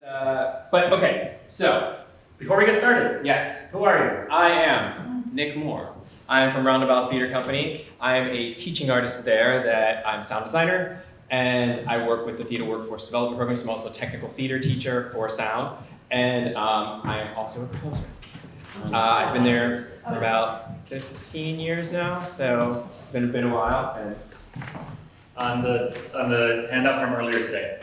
But okay, so Before we get started, yes, who are I am Nick Moore. I am from Roundabout Theater Company. I am a teaching artist there that I'm a sound designer, and I work with the Theater Workforce Development Program, so I'm also a technical theater teacher for sound, and I am also a composer. I've been there for about 15 years now, so it's been a while. And on the handout from earlier today?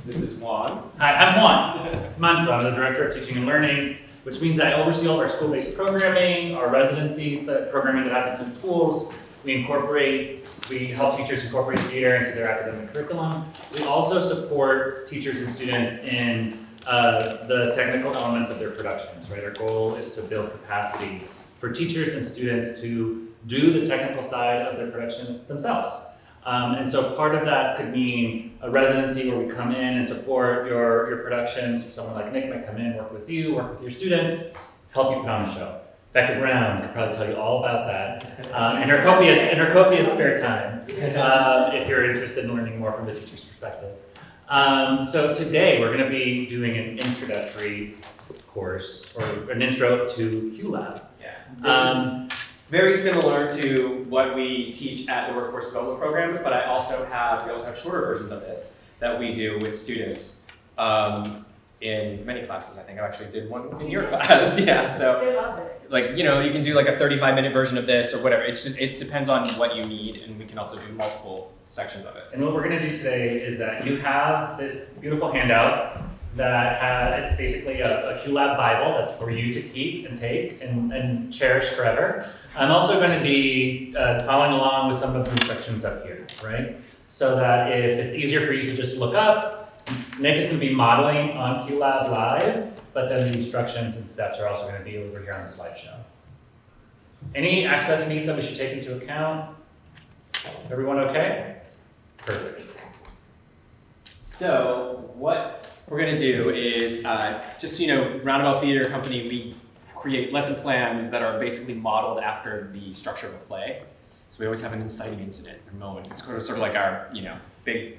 This is Juan. Hi, I'm Juan. Manzo, I'm the Director of Teaching and Learning, which means I oversee all of our school-based programming, our residencies, the programming that happens in schools. We help teachers incorporate theater into their academic curriculum. We also support teachers and students in the technical elements of their productions, right? Our goal is to build capacity for teachers and students to do the technical side of their productions themselves. And so part of that could mean a residency where we come in and support your productions. Someone like Nick might come in, work with you, work with your students, help you put on a show. Becca Brown could probably tell you all about that in her copious spare time, if you're interested in learning more from the teacher's perspective. So today we're going to be doing an introductory course, or an intro to QLab. Yeah. This is very similar to what we teach at the Workforce Development Program, but we also have shorter versions of this that we do with students in many classes. I think I actually did one in your class. Yeah, so They love it. like, you know, you can do like a 35-minute version of this or whatever. It depends on what you need, and we can also do multiple sections of it. And what we're going to do today is that you have this beautiful handout that it's basically a QLab Bible that's for you to keep and take and cherish forever. I'm also going to be following along with some of the instructions up here, right? So that if it's easier for you to just look up, Nick is going to be modeling on QLab Live, but then the instructions and steps are also going to be over here on the slideshow. Any access needs that we should take into account? Everyone okay? Perfect. So what we're going to do is Roundabout Theater Company, we create lesson plans that are basically modeled after the structure of a play. So we always have an inciting incident or moment. It's sort of like our, big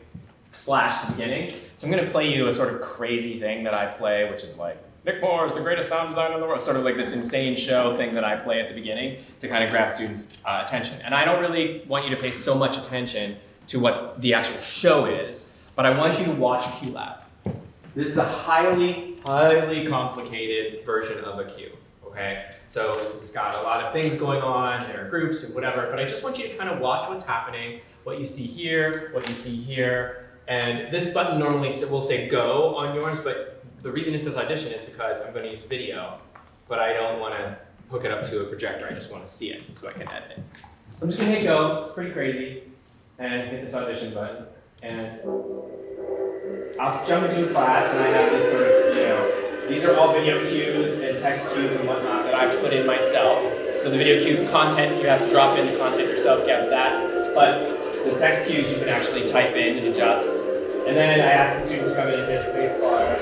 splash at the beginning. So I'm going to play you a sort of crazy thing that I play, which is like, Nick Moore is the greatest sound designer in the world. Sort of like this insane show thing that I play at the beginning to kind of grab students' attention. And I don't really want you to pay so much attention to what the actual show is, but I want you to watch QLab. This is a highly, highly complicated version of a Q, okay? So this has got a lot of things going on, there are groups and whatever, but I just want you to kind of watch what's happening, what you see here, what you see here, and this button normally will say go on yours, but the reason it says audition is because I'm going to use video, but I don't want to hook it up to a projector, I just want to see it so I can edit it. So I'm just going to hit go, it's pretty crazy, and hit this audition button, and I'll jump into a class and I have this sort of, these are all video cues and text cues and whatnot that I've put in myself. So the video cues content, you have to drop in the content yourself, gather that. But the text cues you can actually type in and adjust. And then I ask the student to come in and hit space bar.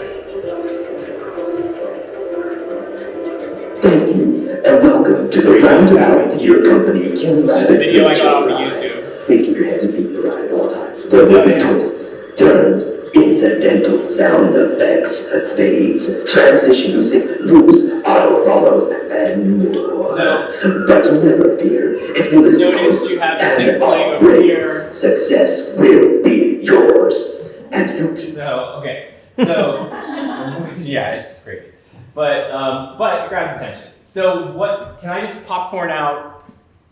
Thank you, and welcome to the Roundabout Theater Company QLab. This is just a video I got off of YouTube. Please keep your hands and feet to the right at all times. There will be twists, turns, incidental sound effects, fades, transition music, loops, auto follows, and more. But never fear, if you listen close you have some and things playing are over brave, here. success will be yours. And you Yeah, it's crazy. But it grabs attention. So can I just popcorn out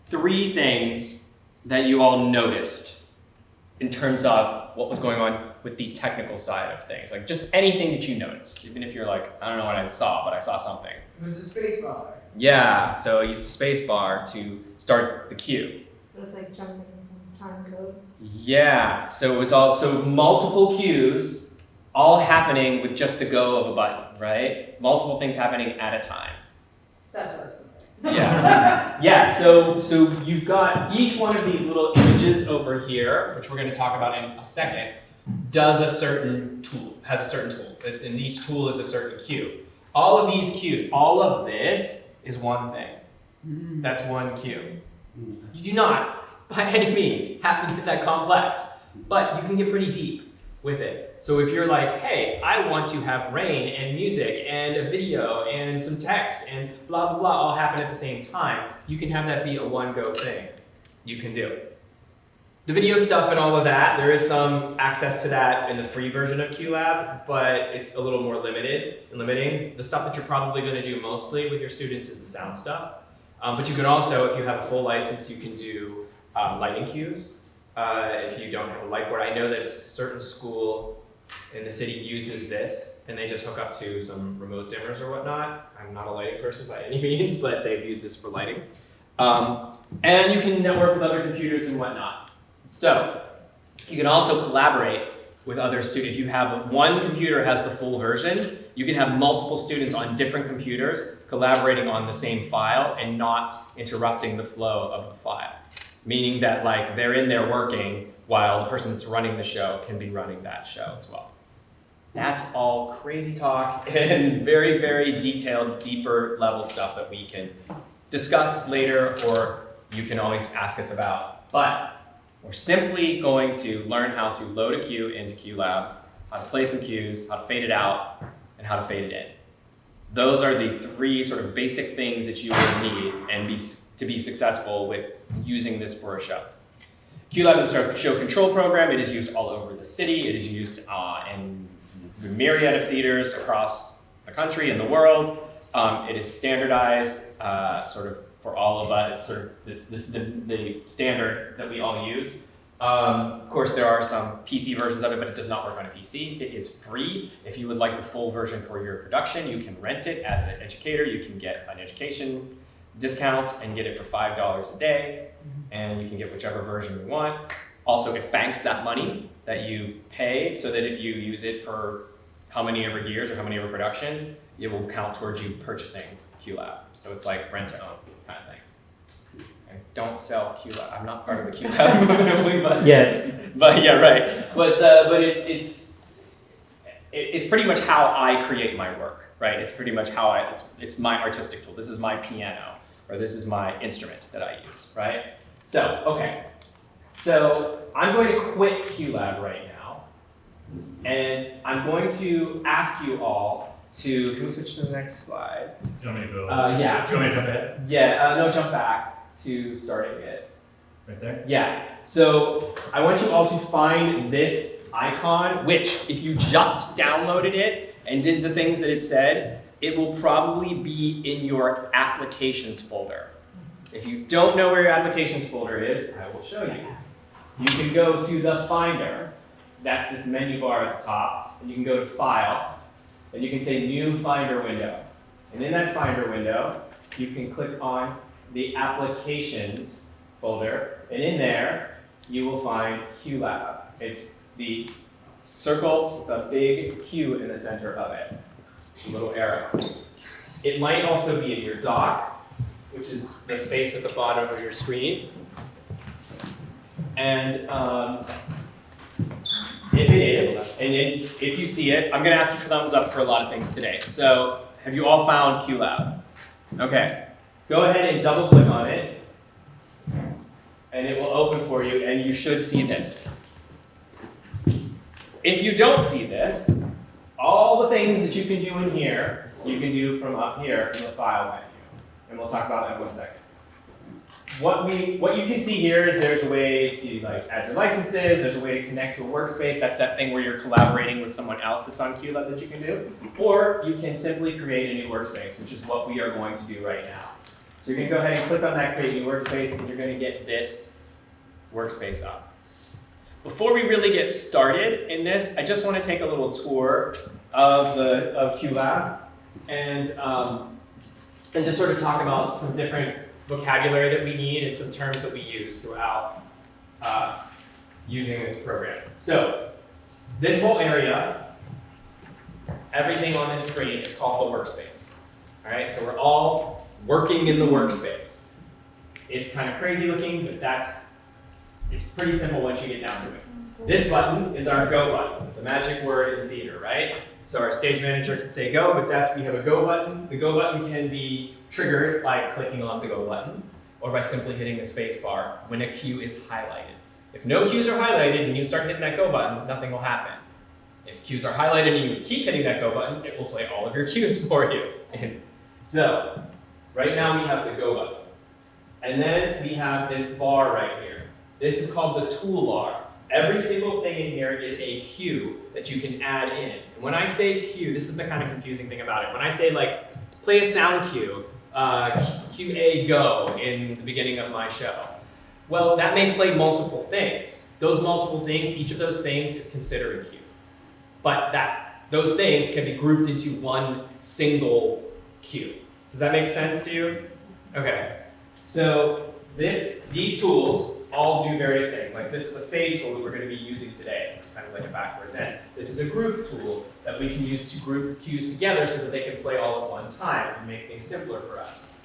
3 things that you all noticed in terms of what was going on with the technical side of things? Like just anything that you noticed, even if you're like, I don't know what I saw, but I saw something. It was a space bar. Yeah, so I used the space bar to start the cue. It was like jumping from time codes. Yeah, so it was multiple cues, all happening with just the go of a button, right? Multiple things happening at a time. That's what I was going to say. Yeah. Yeah, so you've got each one of these little images over here, which we're going to talk about in a second, has a certain tool, and each tool is a certain cue. All of these cues, all of this is one thing. That's one cue. You do not, by any means, have to get that complex, but you can get pretty deep with it. So if you're like, hey, I want to have rain and music and a video and some text and blah, blah, blah all happen at the same time, you can have that be a one-go thing you can do. The video stuff and all of that, there is some access to that in the free version of QLab, but it's a little more limiting. The stuff that you're probably going to do mostly with your students is the sound stuff. But you can also, if you have a full license, you can do lighting cues. If you don't have a light board, I know that a certain school in the city uses this, and they just hook up to some remote dimmers or whatnot. I'm not a lighting person by any means, but they've used this for lighting. And you can network with other computers and whatnot. So you can also collaborate with other students. If you have one computer has the full version, you can have multiple students on different computers collaborating on the same file and not interrupting the flow of the file. Meaning that like they're in there working while the person that's running the show can be running that show as well. That's all crazy talk and very, very detailed, deeper level stuff that we can discuss later, or you can always ask us about. But we're simply going to learn how to load a cue into QLab, how to play some cues, how to fade it out, and how to fade it in. Those are the three sort of basic things that you will need to be successful with using this for a show. QLab is a show control program. It is used all over the city. It is used in the myriad of theaters across the country and the world. It is standardized sort of for all of us, sort of the standard that we all use. Of course, there are some PC versions of it, but it does not work on a PC. It is free. If you would like the full version for your production, you can rent it as an educator. You can get an education discount and get it for $5 a day, and you can get whichever version you want. Also, it banks that money that you pay so that if you use it for how many ever years or how many ever productions, it will count towards you purchasing QLab. So it's like rent to own kind of thing. And don't sell QLab. I'm not part of the QLab movement, but yeah, right. But it's pretty much how I create my work, right? It's pretty much how it's my artistic tool. This is my piano, or this is my instrument that I use, right? So, okay. So I'm going to quit QLab right now, and I'm going to ask you all to, can we switch to the next slide? Do you want me to go? Yeah. Do you want me to jump ahead? Yeah, no, jump back to starting it. Right there? Yeah, so I want you all to find this icon, which if you just downloaded it and did the things that it said, it will probably be in your applications folder. If you don't know where your applications folder is, I will show you. You can go to the Finder. That's this menu bar at the top. And you can go to File. And you can say New Finder Window. And in that Finder window, you can click on the Applications folder. And in there, you will find QLab. It's the circle with a big Q in the center of it. A little arrow. It might also be in your dock, which is the space at the bottom of your screen. And if it is, and if you see it, I'm going to ask you for thumbs up for a lot of things today. So have you all found QLab? Okay. Go ahead and double click on it, and it will open for you, and you should see this. If you don't see this, all the things that you can do in here, you can do from up here from the file menu. And we'll talk about that in 1 second. What you can see here is there's a way to add your licenses, there's a way to connect to a workspace. That's that thing where you're collaborating with someone else that's on QLab that you can do. Or you can simply create a new workspace, which is what we are going to do right now. So you're going to go ahead and click on that Create New Workspace, and you're going to get this workspace up. Before we really get started in this, I just want to take a little tour of QLab and just sort of talk about some different vocabulary that we need and some terms that we use throughout using this program. So this whole area, everything on this screen is called the workspace. All right, so we're all working in the workspace. It's kind of crazy looking, but it's pretty simple once you get down to it. This button is our go button, the magic word in theater, right? So our stage manager can say go, but we have a go button. The go button can be triggered by clicking on the go button or by simply hitting the space bar when a cue is highlighted. If no cues are highlighted and you start hitting that go button, nothing will happen. If cues are highlighted and you keep hitting that go button, it will play all of your cues for you. So, right now we have the go button. And then we have this bar right here. This is called the toolbar. Every single thing in here is a cue that you can add in. And when I say cue, this is the kind of confusing thing about it. When I say like, play a sound cue, cue A go in the beginning of my show. Well, that may play multiple things. Those multiple things, each of those things is considered a cue. But those things can be grouped into one single cue. Does that make sense to you? Okay. So these tools all do various things. Like this is a fade tool that we're going to be using today. It's kind of like a backwards N. This is a group tool that we can use to group cues together so that they can play all at one time and make things simpler for us.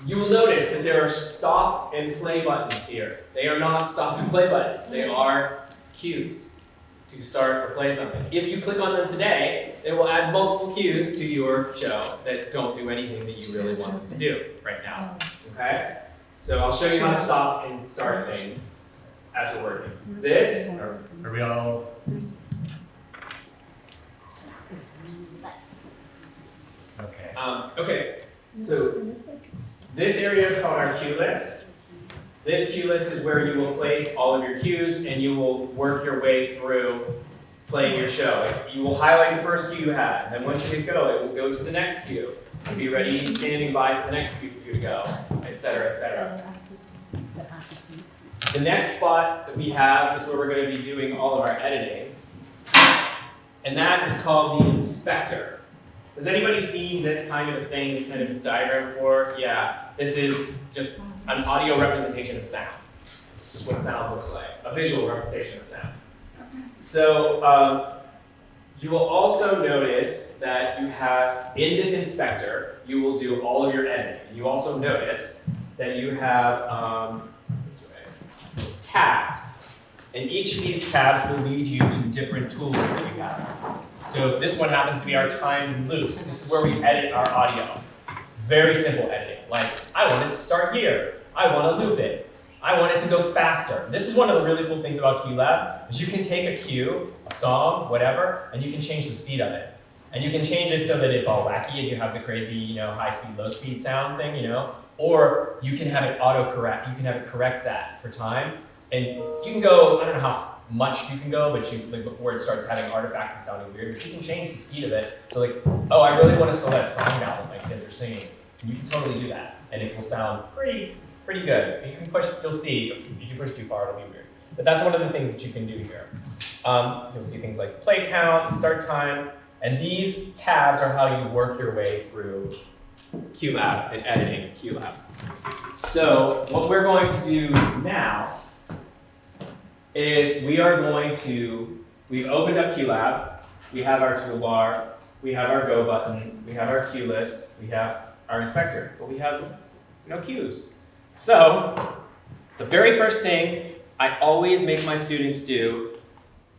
You will notice that there are stop and play buttons here. They are not stop and play buttons. They are cues to start or play something. If you click on them today, they will add multiple cues to your show that don't do anything that you really want them to do right now. Okay? So I'll show you how to stop and start things as we're working. This, Are we all? Okay. Okay, so this area is called our cue list. This cue list is where you will place all of your cues and you will work your way through playing your show. You will highlight the first cue you had, and then once you hit go, it will go to the next cue. And be ready, standing by for the next cue for you to go, etc., etc. The next spot that we have is where we're going to be doing all of our editing, and that is called the inspector. Has anybody seen this kind of a thing, this kind of diagram before? Yeah, this is just an audio representation of sound. It's just what sound looks like, a visual representation of sound. So you will also notice that you have, in this inspector, you will do all of your editing. You also notice that you have tabs. And each of these tabs will lead you to different tools that you have. So this one happens to be our timed loops. This is where we edit our audio. Very simple editing. Like, I want it to start here. I want to loop it. I want it to go faster. This is one of the really cool things about QLab, is you can take a cue, a song, whatever, and you can change the speed of it. And you can change it so that it's all wacky and you have the crazy, high speed, low speed sound thing, or you can have it auto-correct. You can have it correct that for time. And you can go, I don't know how much you can go, but before it starts having artifacts and sounding weird, but you can change the speed of it. So oh, I really want to slow that song down that my kids are singing. And you can totally do that. And it will sound pretty good. You can push, you'll see, if you push too far, it'll be weird. But that's one of the things that you can do here. You'll see things like play count and start time. And these tabs are how you work your way through QLab and editing QLab. So what we're going to do now is we've opened up QLab, we have our toolbar, we have our go button, we have our cue list, we have our inspector, but we have no cues. So the very first thing I always make my students do,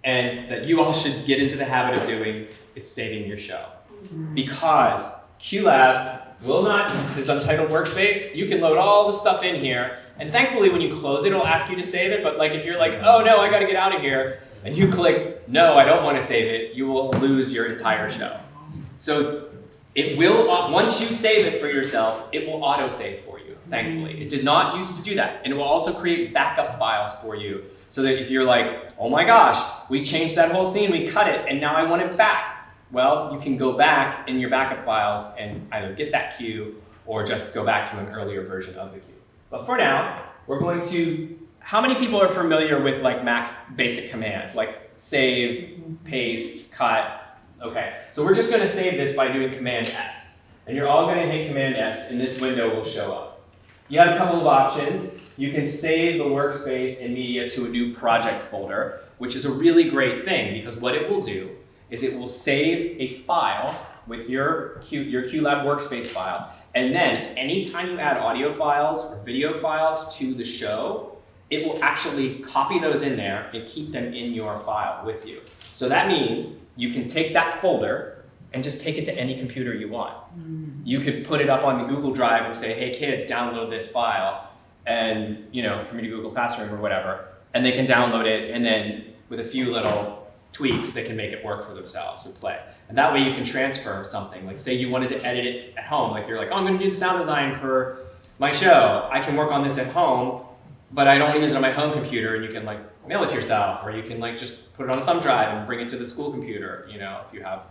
and that you all should get into the habit of doing, is saving your show. Because QLab will not, this is Untitled Workspace, you can load all the stuff in here, and thankfully when you close it, it'll ask you to save it, but if you're like, oh no, I gotta get out of here, and you click, no, I don't wanna save it, you will lose your entire show. So it will, once you save it for yourself, it will auto-save for you, thankfully. It did not used to do that, and it will also create backup files for you, so that if you're like, oh my gosh, we changed that whole scene, we cut it, and now I want it back. Well, you can go back in your backup files and either get that cue or just go back to an earlier version of the cue. But for now, we're going to, how many people are familiar with Mac basic commands, like save, paste, cut? Okay, so we're just gonna save this by doing Command S. And you're all gonna hit Command S and this window will show up. You have a couple of options. You can save the workspace and media to a new project folder, which is a really great thing because what it will do is it will save a file with your QLab workspace file, and then anytime you add audio files or video files to the show, it will actually copy those in there and keep them in your file with you. So that means you can take that folder and just take it to any computer you want. You could put it up on the Google Drive and say, hey kids, download this file, and from your Google Classroom or whatever, and they can download it, and then with a few little tweaks that can make it work for themselves and play. And that way you can transfer something. Like say you wanted to edit it at home, like you're like, oh, I'm gonna do the sound design for my show. I can work on this at home, but I don't want to use it on my home computer, and you can like mail it to yourself, or you can like just put it on a thumb drive and bring it to the school computer, you know, if you have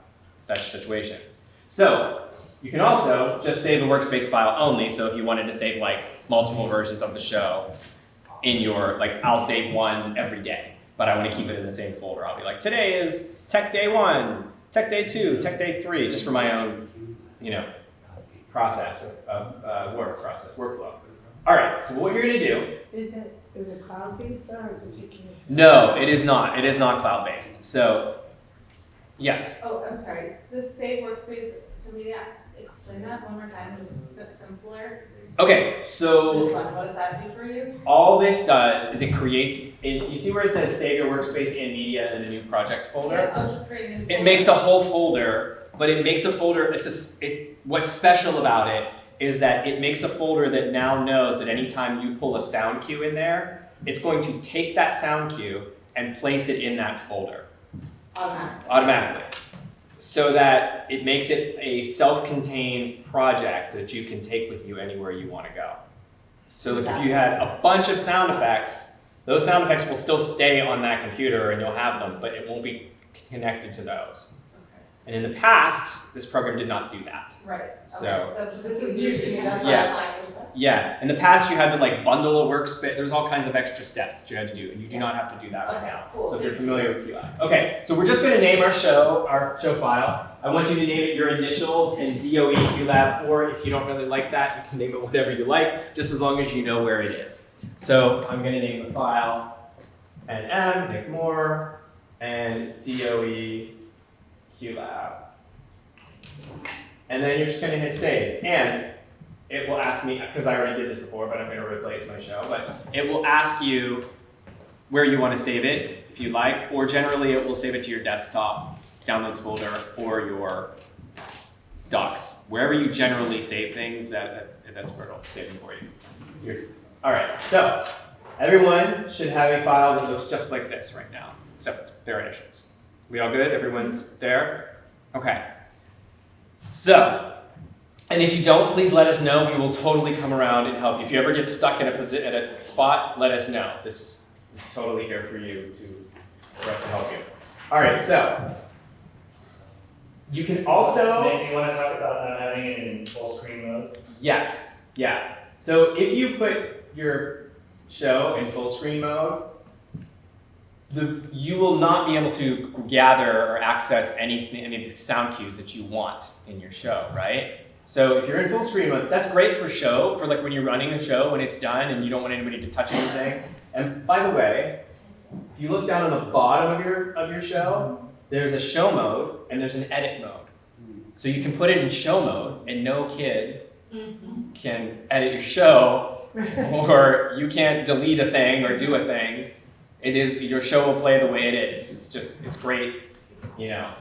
that situation. So you can also just save the workspace file only. So if you wanted to save like multiple versions of the show in your, like I'll save one every day, but I want to keep it in the same folder. I'll be like, today is Tech Day 1, Tech Day 2, Tech Day 3, just for my own, you know, process of workflow. All right, so what you're gonna do. Is it cloud-based or is it taking? No, it is not. It is not cloud-based. So, yes. Oh, I'm sorry. This save workspace, so maybe explain that one more time, just simpler. Okay, This so one, what does that do for you? all this does is it creates, you see where it says save your workspace and media in a new project folder? Yeah, I'll just create a new It folder. makes a whole folder, but it makes a folder, what's special about it is that it makes a folder that now knows that anytime you pull a sound cue in there, it's going to take that sound cue and place it in that folder automatically. So that it makes it a self-contained project that you can take with you anywhere you want to go. So like if you had a bunch of sound effects, those sound effects will still stay on that computer and you'll have them, but it won't be connected to those. Okay. And in the past, this program did not do that. Right. So- Okay. This is new to me. That's why Yeah. I was like, what's that? Yeah, in the past you had to like bundle a workspace, there was all kinds of extra steps that you had to do, and you do not have to do that right Okay, now. cool. So if you're familiar with QLab. Okay, so we're just gonna name our show file. I want you to name it your initials and DOE QLab, or if you don't really like that, you can name it whatever you like, just as long as you know where it is. So I'm gonna name the file NM, Nick Moore, and DOE QLab. And then you're just gonna hit save. And it will ask me, because I already did this before, but I'm going to replace my show, but it will ask you where you want to save it, if you like, or generally it will save it to your desktop, downloads folder, or your docs. Wherever you generally save things, that's where it'll save them for you. All right, so everyone should have a file that looks just like this right now, except their initials. We all good? Everyone's there? Okay. So, and if you don't, please let us know. We will totally come around and help you. If you ever get stuck in at a spot, let us know. This is totally here for you for us to help you. All right, so you can also. Nick, do you want to talk about not having it in full screen mode? Yes, yeah. So if you put your show in full screen mode, you will not be able to gather or access any of the sound cues that you want in your show, right? So if you're in full screen mode, that's great for show, for like when you're running a show when it's done and you don't want anybody to touch anything. And by the way, if you look down on the bottom of your show, there's a show mode and there's an edit mode. So you can put it in show mode and no kid can edit your show, or you can't delete a thing or do a thing. Your show will play the way it is. It's great, you know.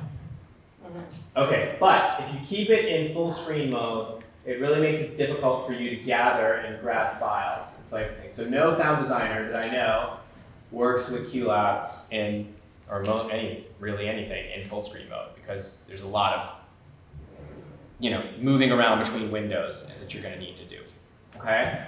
Okay, but if you keep it in full screen mode, it really makes it difficult for you to gather and grab files and play things. So no sound designer that I know works with QLab really anything in full screen mode, because there's a lot of, you know, moving around between windows that you're going to need to do. Okay.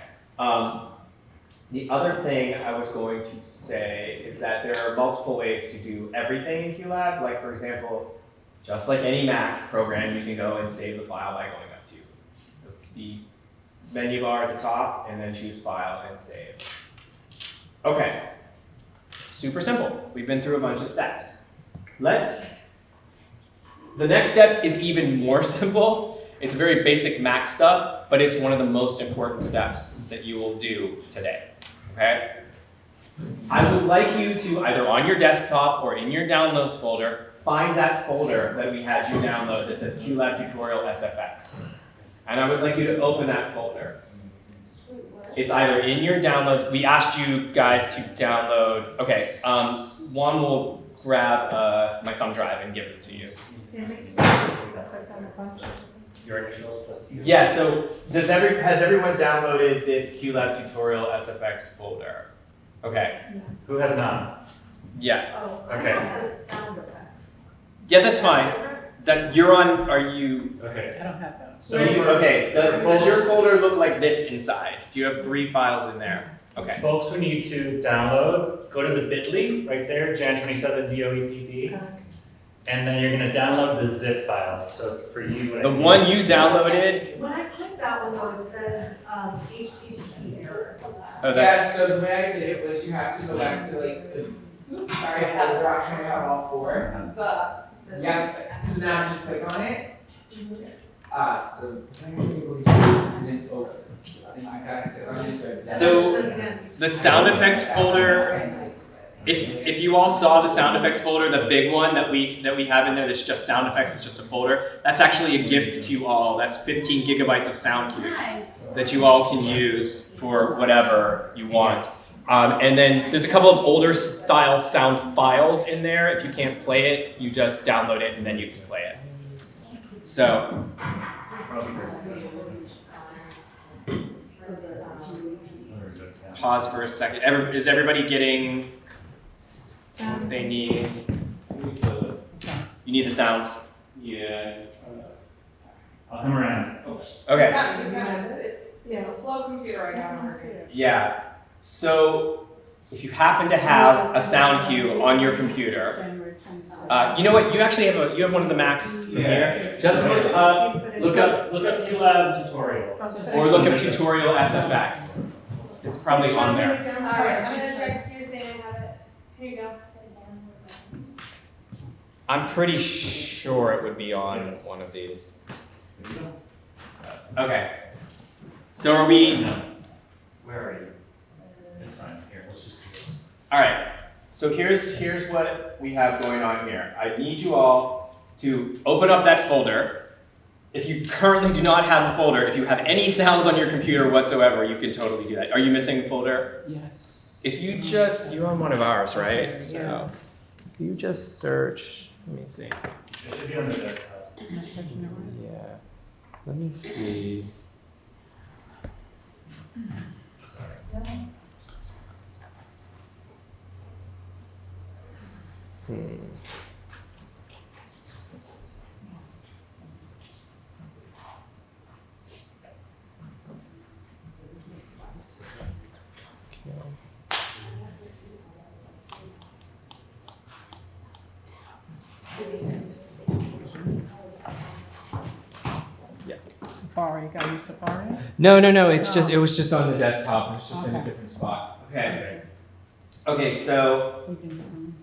The other thing I was going to say is that there are multiple ways to do everything in QLab. Like for example, just like any Mac program, you can go and save the file by going up to the menu bar at the top and then choose File and Save. Okay, super simple. We've been through a bunch of steps. The next step is even more simple. It's very basic Mac stuff, but it's one of the most important steps that you will do today, okay? I would like you to, either on your desktop or in your downloads folder, find that folder that we had you download that says QLab Tutorial SFX. And I would like you to open that folder. It's either in your downloads. We asked you guys to download. Okay, Juan will grab my thumb drive and give it to you. Your initials plus you. Yeah, so has everyone downloaded this QLab Tutorial SFX folder? Okay. Who has not? Yeah. Oh, Okay. I have a sound effect. Yeah, that's fine. That you're on, are you, Okay. I don't have that. So okay, does your folder look like this inside? Do you have 3 files in there? Okay. folks who need to download, go to the bit.ly right there, Jan 27 DOEPD, Okay. and then you're gonna download the zip file. So it's for you. The one you downloaded, When I click that one though, it says, HTTP error. oh, Yeah, that's, so the way I did it was you have to go back to like the folder option I have all 4. Yeah, so now just click on it. So the thing I was able to do is it didn't open. You guys click on this right. So, the sound effects folder, if you all saw the sound effects folder, the big one that we have in there that's just sound effects, it's just a folder, that's actually a gift to you all. That's 15 gigabytes of sound cues that you all can use for whatever you want. And then there's a couple of older style sound files in there. If you can't play it, you just download it and then you can play it. So, pause for a second. Is everybody getting what they need? You need the sounds? Yeah. I'll come around. Okay. It's a slow computer right now. Yeah. So if you happen to have a sound cue on your computer, January 27th. you know what? You actually have one of the Macs from here. Just look up QLab tutorial. or look up tutorial SFX. It's probably on there. Alright, I'm gonna check to your thing and have it. Here you go. I'm pretty sure it would be on one of these. Okay. So are we? Where are you? It's fine. Here, let's just do this. All right. So here's what we have going on here. I need you all to open up that folder. If you currently do not have a folder, if you have any sounds on your computer whatsoever, you can totally do that. Are you missing a folder? Yes. If you you're on one of ours, right? So if you just search, let me see. It should be on the desktop. Yeah. Let me see. Sorry. Safari, got your Safari? No. It was just on the desktop. It was just in a Okay. different spot. Okay. Okay. So We can zoom.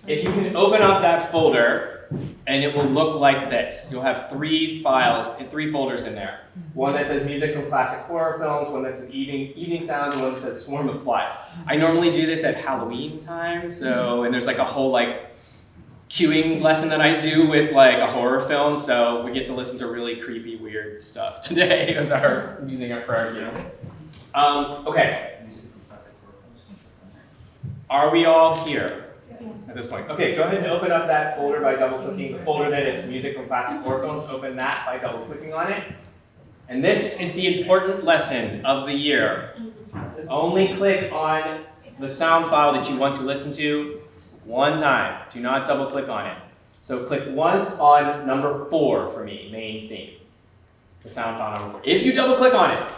if you can open up that folder, and it will look like this. You'll have 3 files and 3 folders in there. One that says music from classic horror films, one that says evening sounds, and one that says swarm of flies. I normally do this at Halloween time, and there's like a whole cueing lesson that I do with a horror film, so we get to listen to really creepy, weird stuff today as using it for our kids. Okay. Are we all here at this point? Okay, go ahead and open up that folder by double-clicking the folder that is music from classic horror films. Open that by double-clicking on it. And this is the important lesson of the year. Only click on the sound file that you want to listen to one time. Do not double-click on it. So click once on number 4 for me, main theme. The sound file number 4. If you double-click on it,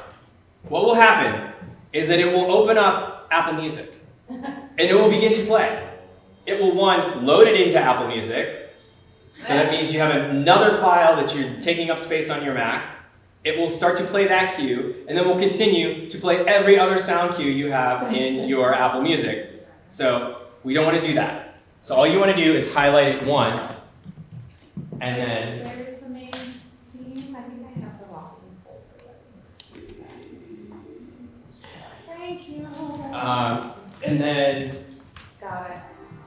what will happen is that it will open up Apple Music. And it will begin to play. It will, load it into Apple Music. So that means you have another file that you're taking up space on your Mac. It will start to play that cue, and then we'll continue to play every other sound cue you have in your Apple Music. So we don't want to do that. So all you want to do is highlight it once, and then Where's the main theme? I think I have the wrong folder. Thank you. and then Got it.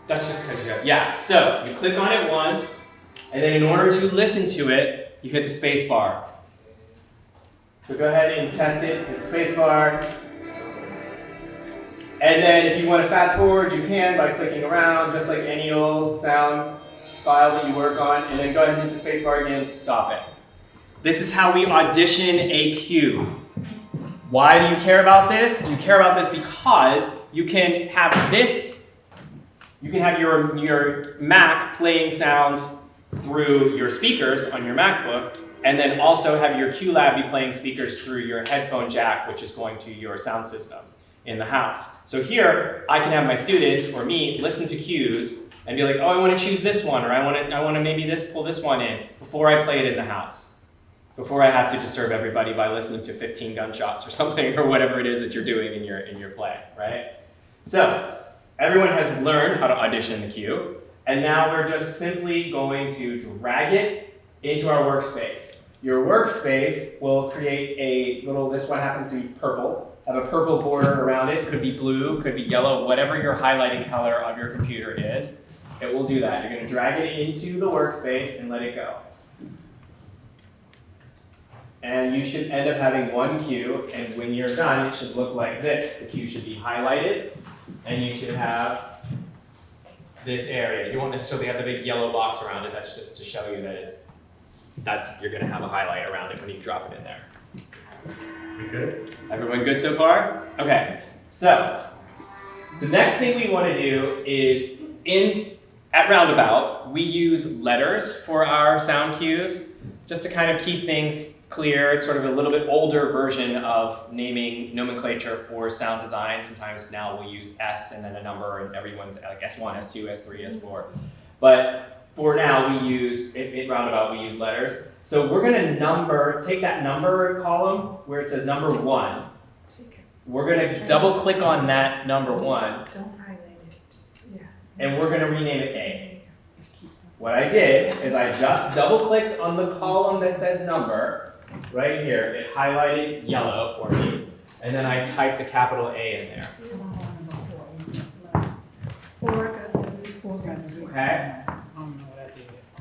that's just because you have, yeah. So you click on it once, and then in order to listen to it, you hit the space bar. So go ahead and test it, hit space bar. And then if you want to fast forward, you can by clicking around, just like any old sound file that you work on, and then go ahead and hit the space bar again to stop it. This is how we audition a cue. Why do you care about this? You care about this because you can have this you can have your Mac playing sound through your speakers on your MacBook, and then also have your QLab be playing speakers through your headphone jack, which is going to your sound system in the house. So here, I can have my students or me listen to cues and be like, oh, I want to choose this one, or I want to maybe pull this one in before I play it in the house, before I have to disturb everybody by listening to 15 gunshots or something, or whatever it is that you're doing in your play, right? So everyone has learned how to audition the cue, and now we're just simply going to drag it into our workspace. Your workspace will create a little, this one happens to be purple, have a purple border around it, could be blue, could be yellow, whatever your highlighting color of your computer is, it will do that. You're going to drag it into the workspace and let it go. And you should end up having one cue, and when you're done, it should look like this. The cue should be highlighted, and you should have this area. You won't necessarily have the big yellow box around it. That's just to show you that you're going to have a highlight around it when you drop it in there. We good? Everyone good so far? Okay, so the next thing we want to do is at Roundabout, we use letters for our sound cues just to kind of keep things clear. It's sort of a little bit older version of naming nomenclature for sound design. Sometimes now we'll use S and then a number, and everyone's like S1, S2, S3, S4. But for now, we use, in Roundabout, we use letters. So we're gonna take that number column where it says number 1. We're gonna double click on that number 1, Don't highlight it, just, yeah. and we're gonna rename it A. What I did is I just double clicked on the column that says number, right here. It highlighted yellow for me, and then I typed a capital A in there. Okay?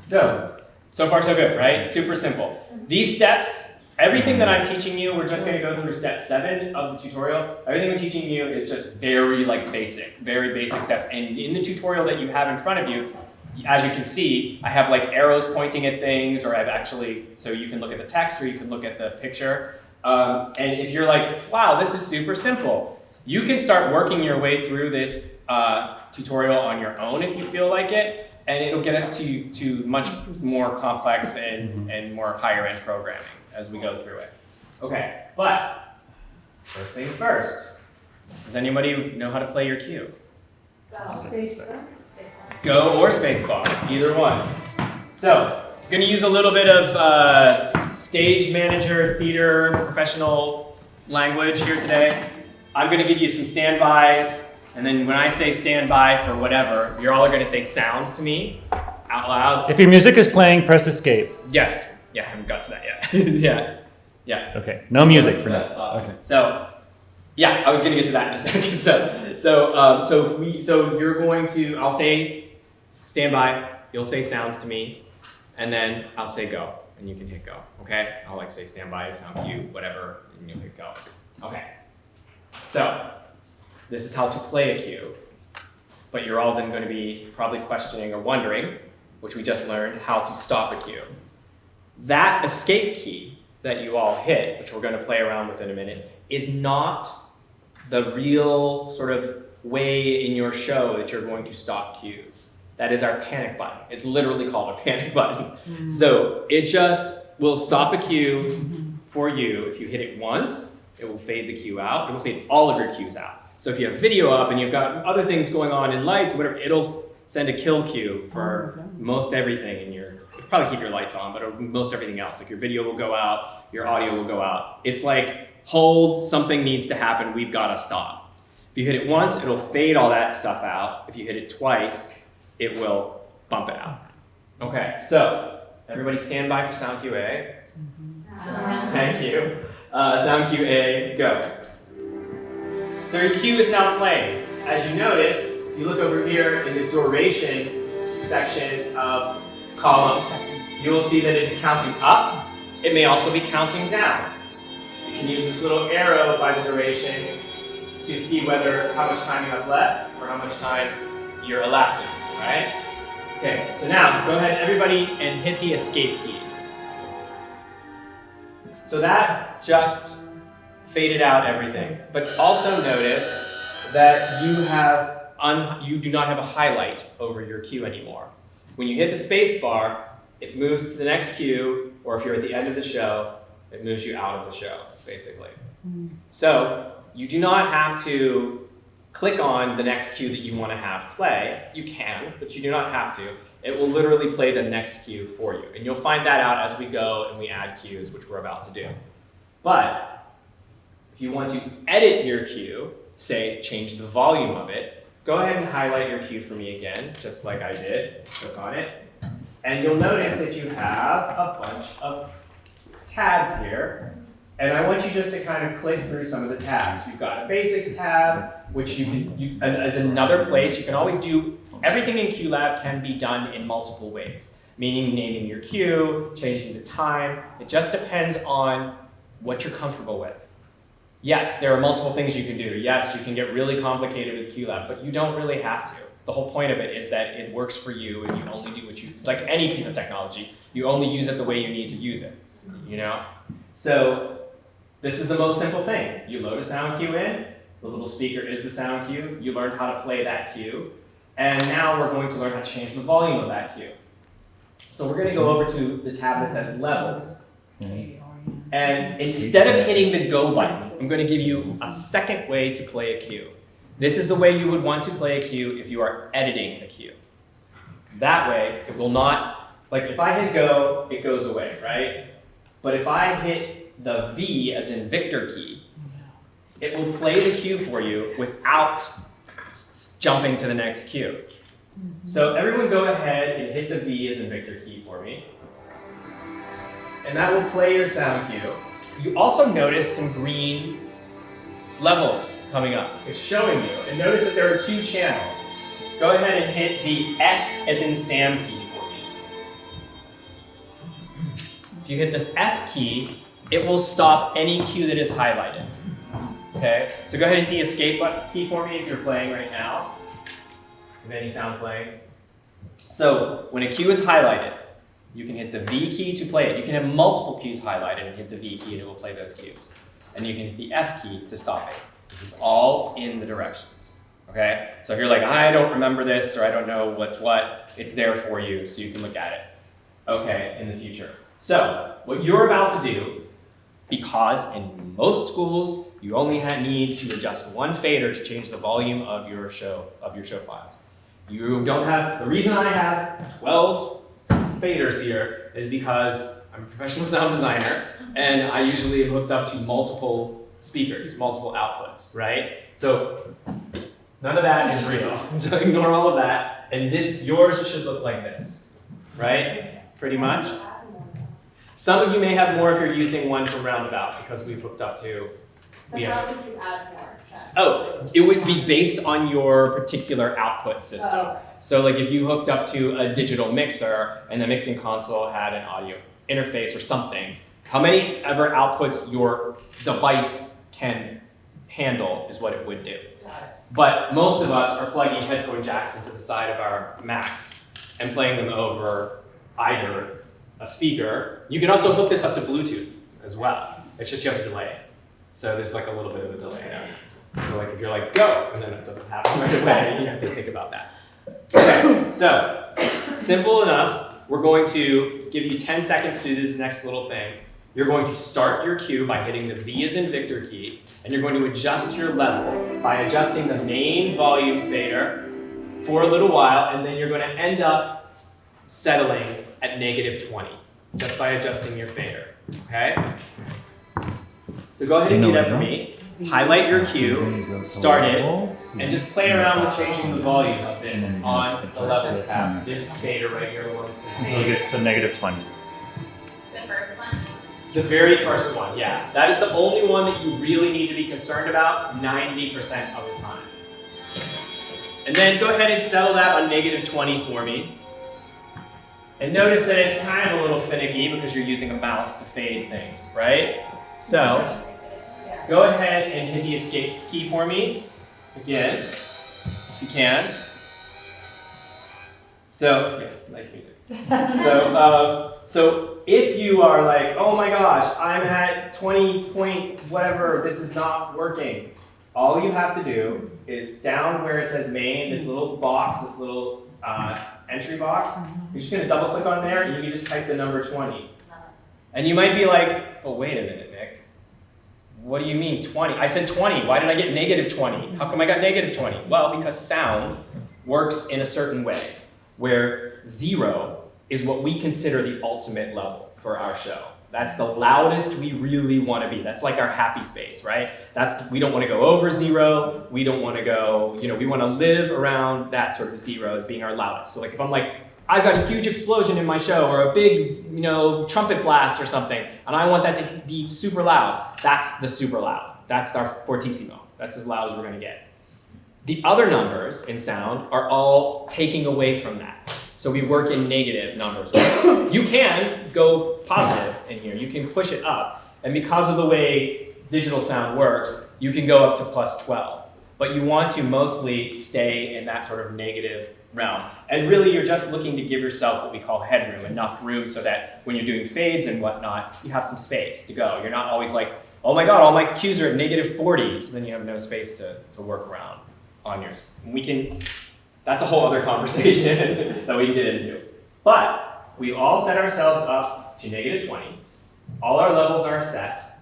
So far so good, right? Super simple. These steps, everything that I'm teaching you, we're just gonna go through step 7 of the tutorial. Everything I'm teaching you is just very basic steps. And in the tutorial that you have in front of you, as you can see, I have like arrows pointing at things, or I've actually, so you can look at the text or you can look at the picture. And if you're like, wow, this is super simple, you can start working your way through this tutorial on your own if you feel like it, and it'll get up to much more complex and more higher end programming as we go through it. Okay, but first things first. Does anybody know how to play your cue? Go or spacebar, either one. So, I'm gonna use a little bit of stage manager, theater, professional language here today. I'm gonna give you some standbys, and then when I say standby for whatever, you're all gonna say sound to me out loud. If your music is playing, press escape. Yes. Yeah, I haven't got to that yet. Yeah. Okay, no music for now. Okay. So, yeah, I was gonna get to that in a second. So you're going to, I'll say standby, you'll say sound to me, and then I'll say go, and you can hit go, okay? I'll like say standby, sound cue, whatever, and you'll hit go. Okay, so this is how to play a cue, but you're all then gonna be probably questioning or wondering, which we just learned, how to stop a cue. That escape key that you all hit, which we're gonna play around with in a minute, is not the real sort of way in your show that you're going to stop cues. That is our panic button. It's literally called a panic button. So it just will stop a cue for you. If you hit it once, it will fade the cue out. It will fade all of your cues out. So if you have video up and you've got other things going on in lights, whatever, it'll send a kill cue for most everything in your, you'll probably keep your lights on, but most everything else. Like your video will go out, your audio will go out. It's like, hold, something needs to happen, we've gotta stop. If you hit it once, it'll fade all that stuff out. If you hit it twice, it will bump it out. Okay, so everybody stand by for sound cue A. Thank you. Sound cue A, go. So your cue is now playing. As you notice, if you look over here in the duration section of column, you will see that it is counting up. It may also be counting down. You can use this little arrow by the duration to see how much time you have left or how much time you're elapsing, right? Okay, so now go ahead, everybody, and hit the escape key. So that just faded out everything. But also notice that you have you do not have a highlight over your cue anymore. When you hit the space bar, it moves to the next cue, or if you're at the end of the show, it moves you out of the show, basically. So you do not have to click on the next cue that you want to have play. You can, but you do not have to. It will literally play the next cue for you. And you'll find that out as we go and we add cues, which we're about to do. But if you want to edit your cue, say change the volume of it, go ahead and highlight your cue for me again, just like I did. Click on it. And you'll notice that you have a bunch of tabs here. And I want you just to kind of click through some of the tabs. You've got a basics tab, which as another place, you can always do, everything in QLab can be done in multiple ways. Meaning naming your cue, changing the time. It just depends on what you're comfortable with. Yes, there are multiple things you can do. Yes, you can get really complicated with QLab, but you don't really have to. The whole point of it is that it works for you and you only do what you, like any piece of technology, you only use it the way you need to use it, you know? So this is the most simple thing. You load a sound cue in, the little speaker is the sound cue, you learned how to play that cue, and now we're going to learn how to change the volume of that cue. So we're gonna go over to the tab that says levels. And instead of hitting the go button, I'm going to give you a second way to play a cue. This is the way you would want to play a cue if you are editing a cue. That way, it will not, like if I hit go, it goes away, right? But if I hit the V as in Victor key, it will play the cue for you without jumping to the next cue. So everyone go ahead and hit the V as in Victor key for me. And that will play your sound cue. You also notice some green levels coming up. It's showing you. And notice that there are two channels. Go ahead and hit the S as in Sam key for me. If you hit this S key, it will stop any cue that is highlighted. Okay? So go ahead and hit the escape key for me if you're playing right now. If any sound playing. So when a cue is highlighted, you can hit the V key to play it. You can have multiple cues highlighted and hit the V key and it will play those cues. And you can hit the S key to stop it. This is all in the directions, okay? So if you're like, I don't remember this or I don't know what's what, it's there for you so you can look at it, okay, in the future. So what you're about to do, because in most schools, you only need to adjust one fader to change the volume of your show files. You don't have, the reason I have 12 faders here is because I'm a professional sound designer and I usually am hooked up to multiple speakers, multiple outputs, right? So none of that is real. So ignore all of that. And yours should look like this, right? Pretty much. Some of you may have more if you're using one from Roundabout because we've hooked up to. But how would you add more? Oh, it would be based on your particular output system. Oh. So like if you hooked up to a digital mixer and the mixing console had an audio interface or something, how many ever outputs your device can handle is what it would do. But most of us are plugging headphone jacks into the side of our Macs and playing them over either a speaker. You can also hook this up to Bluetooth as well. It's just you have a delay. So there's like a little bit of a delay there. So like if you're like, go, and then it doesn't happen right away, you have to think about that. Okay, so simple enough. We're going to give you 10 seconds to do this next little thing. You're going to start your cue by hitting the V as in Victor key, and you're going to adjust your level by adjusting the main volume fader for a little while, and then you're going to end up settling at -20, just by adjusting your fader, okay? So go ahead and do that for me. Highlight your cue, start it, and just play around with changing the volume of this on the levels tab. This fader right here, the one that says Until it gets to -20. The first one? the very first one, yeah. That is the only one that you really need to be concerned about 90% of the time. And then go ahead and settle that on -20 for me. And notice that it's kind of a little finicky because you're using a mouse to fade things, right? So, go ahead and hit the escape key for me, again, if you can. So, yeah, nice music. So if you are like, oh my gosh, I'm at 20 point whatever, this is not working, all you have to do is down where it says main, this little box, this little entry box, you're just gonna double click on there and you can just type the number 20. And you might be like, oh, wait a minute, Nick. What do you mean 20? I said 20, why did I get negative 20? How come I got negative 20? Well, because sound works in a certain way, where 0 is what we consider the ultimate level for our show. That's the loudest we really want to be. That's like our happy space, right? We don't want to go over 0. We don't want to go, we want to live around that sort of 0 as being our loudest. So like if I'm like, I've got a huge explosion in my show or a big, trumpet blast or something, and I want that to be super loud, that's the super loud. That's our fortissimo. That's as loud as we're going to get. The other numbers in sound are all taking away from that. So we work in negative numbers. You can go positive in here. You can push it up. And because of the way digital sound works, you can go up to plus 12. But you want to mostly stay in that sort of negative realm. And really, you're just looking to give yourself what we call headroom, enough room so that when you're doing fades and whatnot, you have some space to go. You're not always like, oh my God, all my cues are at negative 40, so then you have no space to work around on yours. That's a whole other conversation that we can get into. But we all set ourselves up to negative 20. All our levels are set.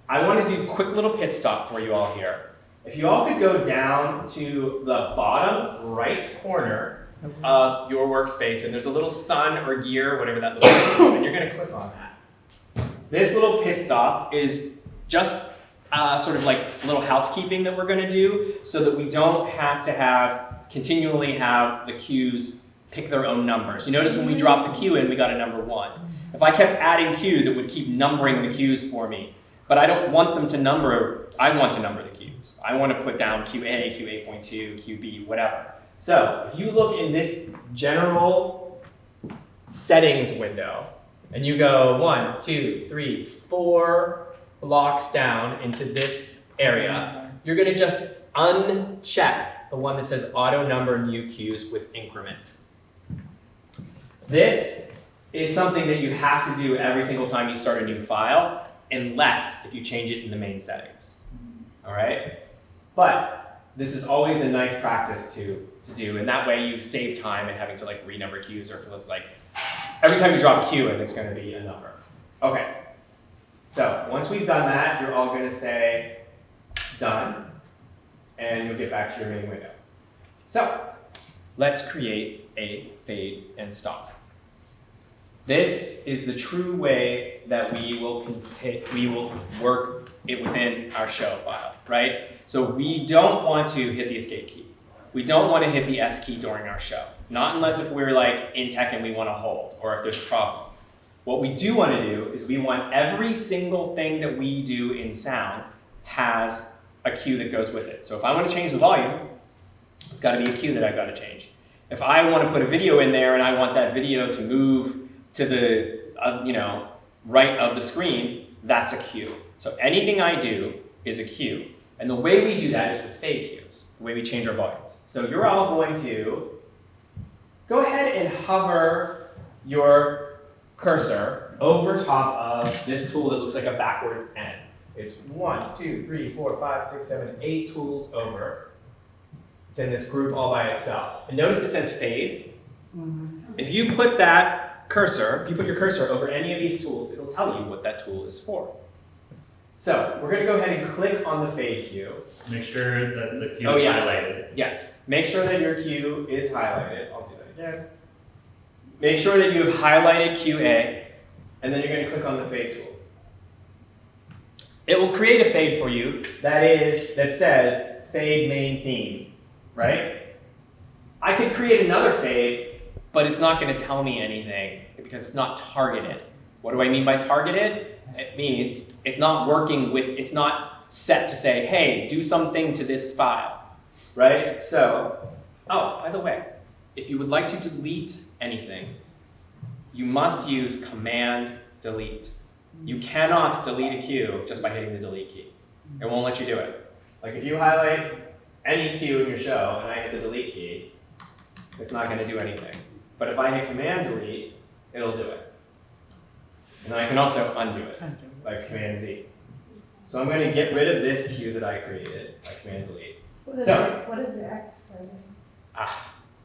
I want to do a quick little pit stop for you all here. If you all could go down to the bottom right corner of your workspace, and there's a little sun or gear, whatever that looks like, and you're going to click on that. This little pit stop is just sort of like a little housekeeping that we're going to do so that we don't have to continually have the cues pick their own numbers. You notice when we dropped the cue in, we got a number 1. If I kept adding cues, it would keep numbering the cues for me. But I don't want them to number, I want to number the cues. I want to put down QA, Q8.2, QB, whatever. So if you look in this general settings window, and you go 1, 2, 3, 4 blocks down into this area, you're going to just uncheck the one that says auto number new cues with increment. This is something that you have to do every single time you start a new file, unless if you change it in the main settings. All right? But this is always a nice practice to do, and that way you save time in having to like renumber cues, or if it's like every time you drop a cue in, it's going to be a number. Okay. So once we've done that, you're all going to say done, and you'll get back to your main window. So let's create a fade and stop. This is the true way that we will work it within our show file, right? So we don't want to hit the escape key. We don't want to hit the S key during our show. Not unless if we're like in tech and we want to hold, or if there's a problem. What we do want to do is we want every single thing that we do in sound has a cue that goes with it. So if I want to change the volume, it's got to be a cue that I've got to change. If I want to put a video in there and I want that video to move to the right of the screen, that's a cue. So anything I do is a cue. And the way we do that is with fade cues, the way we change our volumes. So you're all going to go ahead and hover your cursor over top of this tool that looks like a backwards N. It's 1, 2, 3, 4, 5, 6, 7, 8 tools over. It's in this group all by itself. And notice it says fade. If you put that cursor, if you put your cursor over any of these tools, it'll tell you what that tool is for. So we're going to go ahead and click on the fade cue. Make sure that the cue is highlighted. Yes. Make sure that your cue is highlighted. I'll do that again. Make sure that you have highlighted QA, and then you're going to click on the fade tool. It will create a fade for you that says fade main theme, right? I could create another fade, but it's not going to tell me anything because it's not targeted. What do I mean by targeted? It means it's not it's not set to say, hey, do something to this file, right? So, oh, by the way, if you would like to delete anything, you must use Command Delete. You cannot delete a cue just by hitting the delete key. It won't let you do it. Like if you highlight any cue in your show and I hit the delete key, it's not going to do anything. But if I hit Command Delete, it'll do it. And then I can also undo it, like Command Z. So I'm going to get rid of this queue that I created by Command Delete. What is So- it? What is the X for?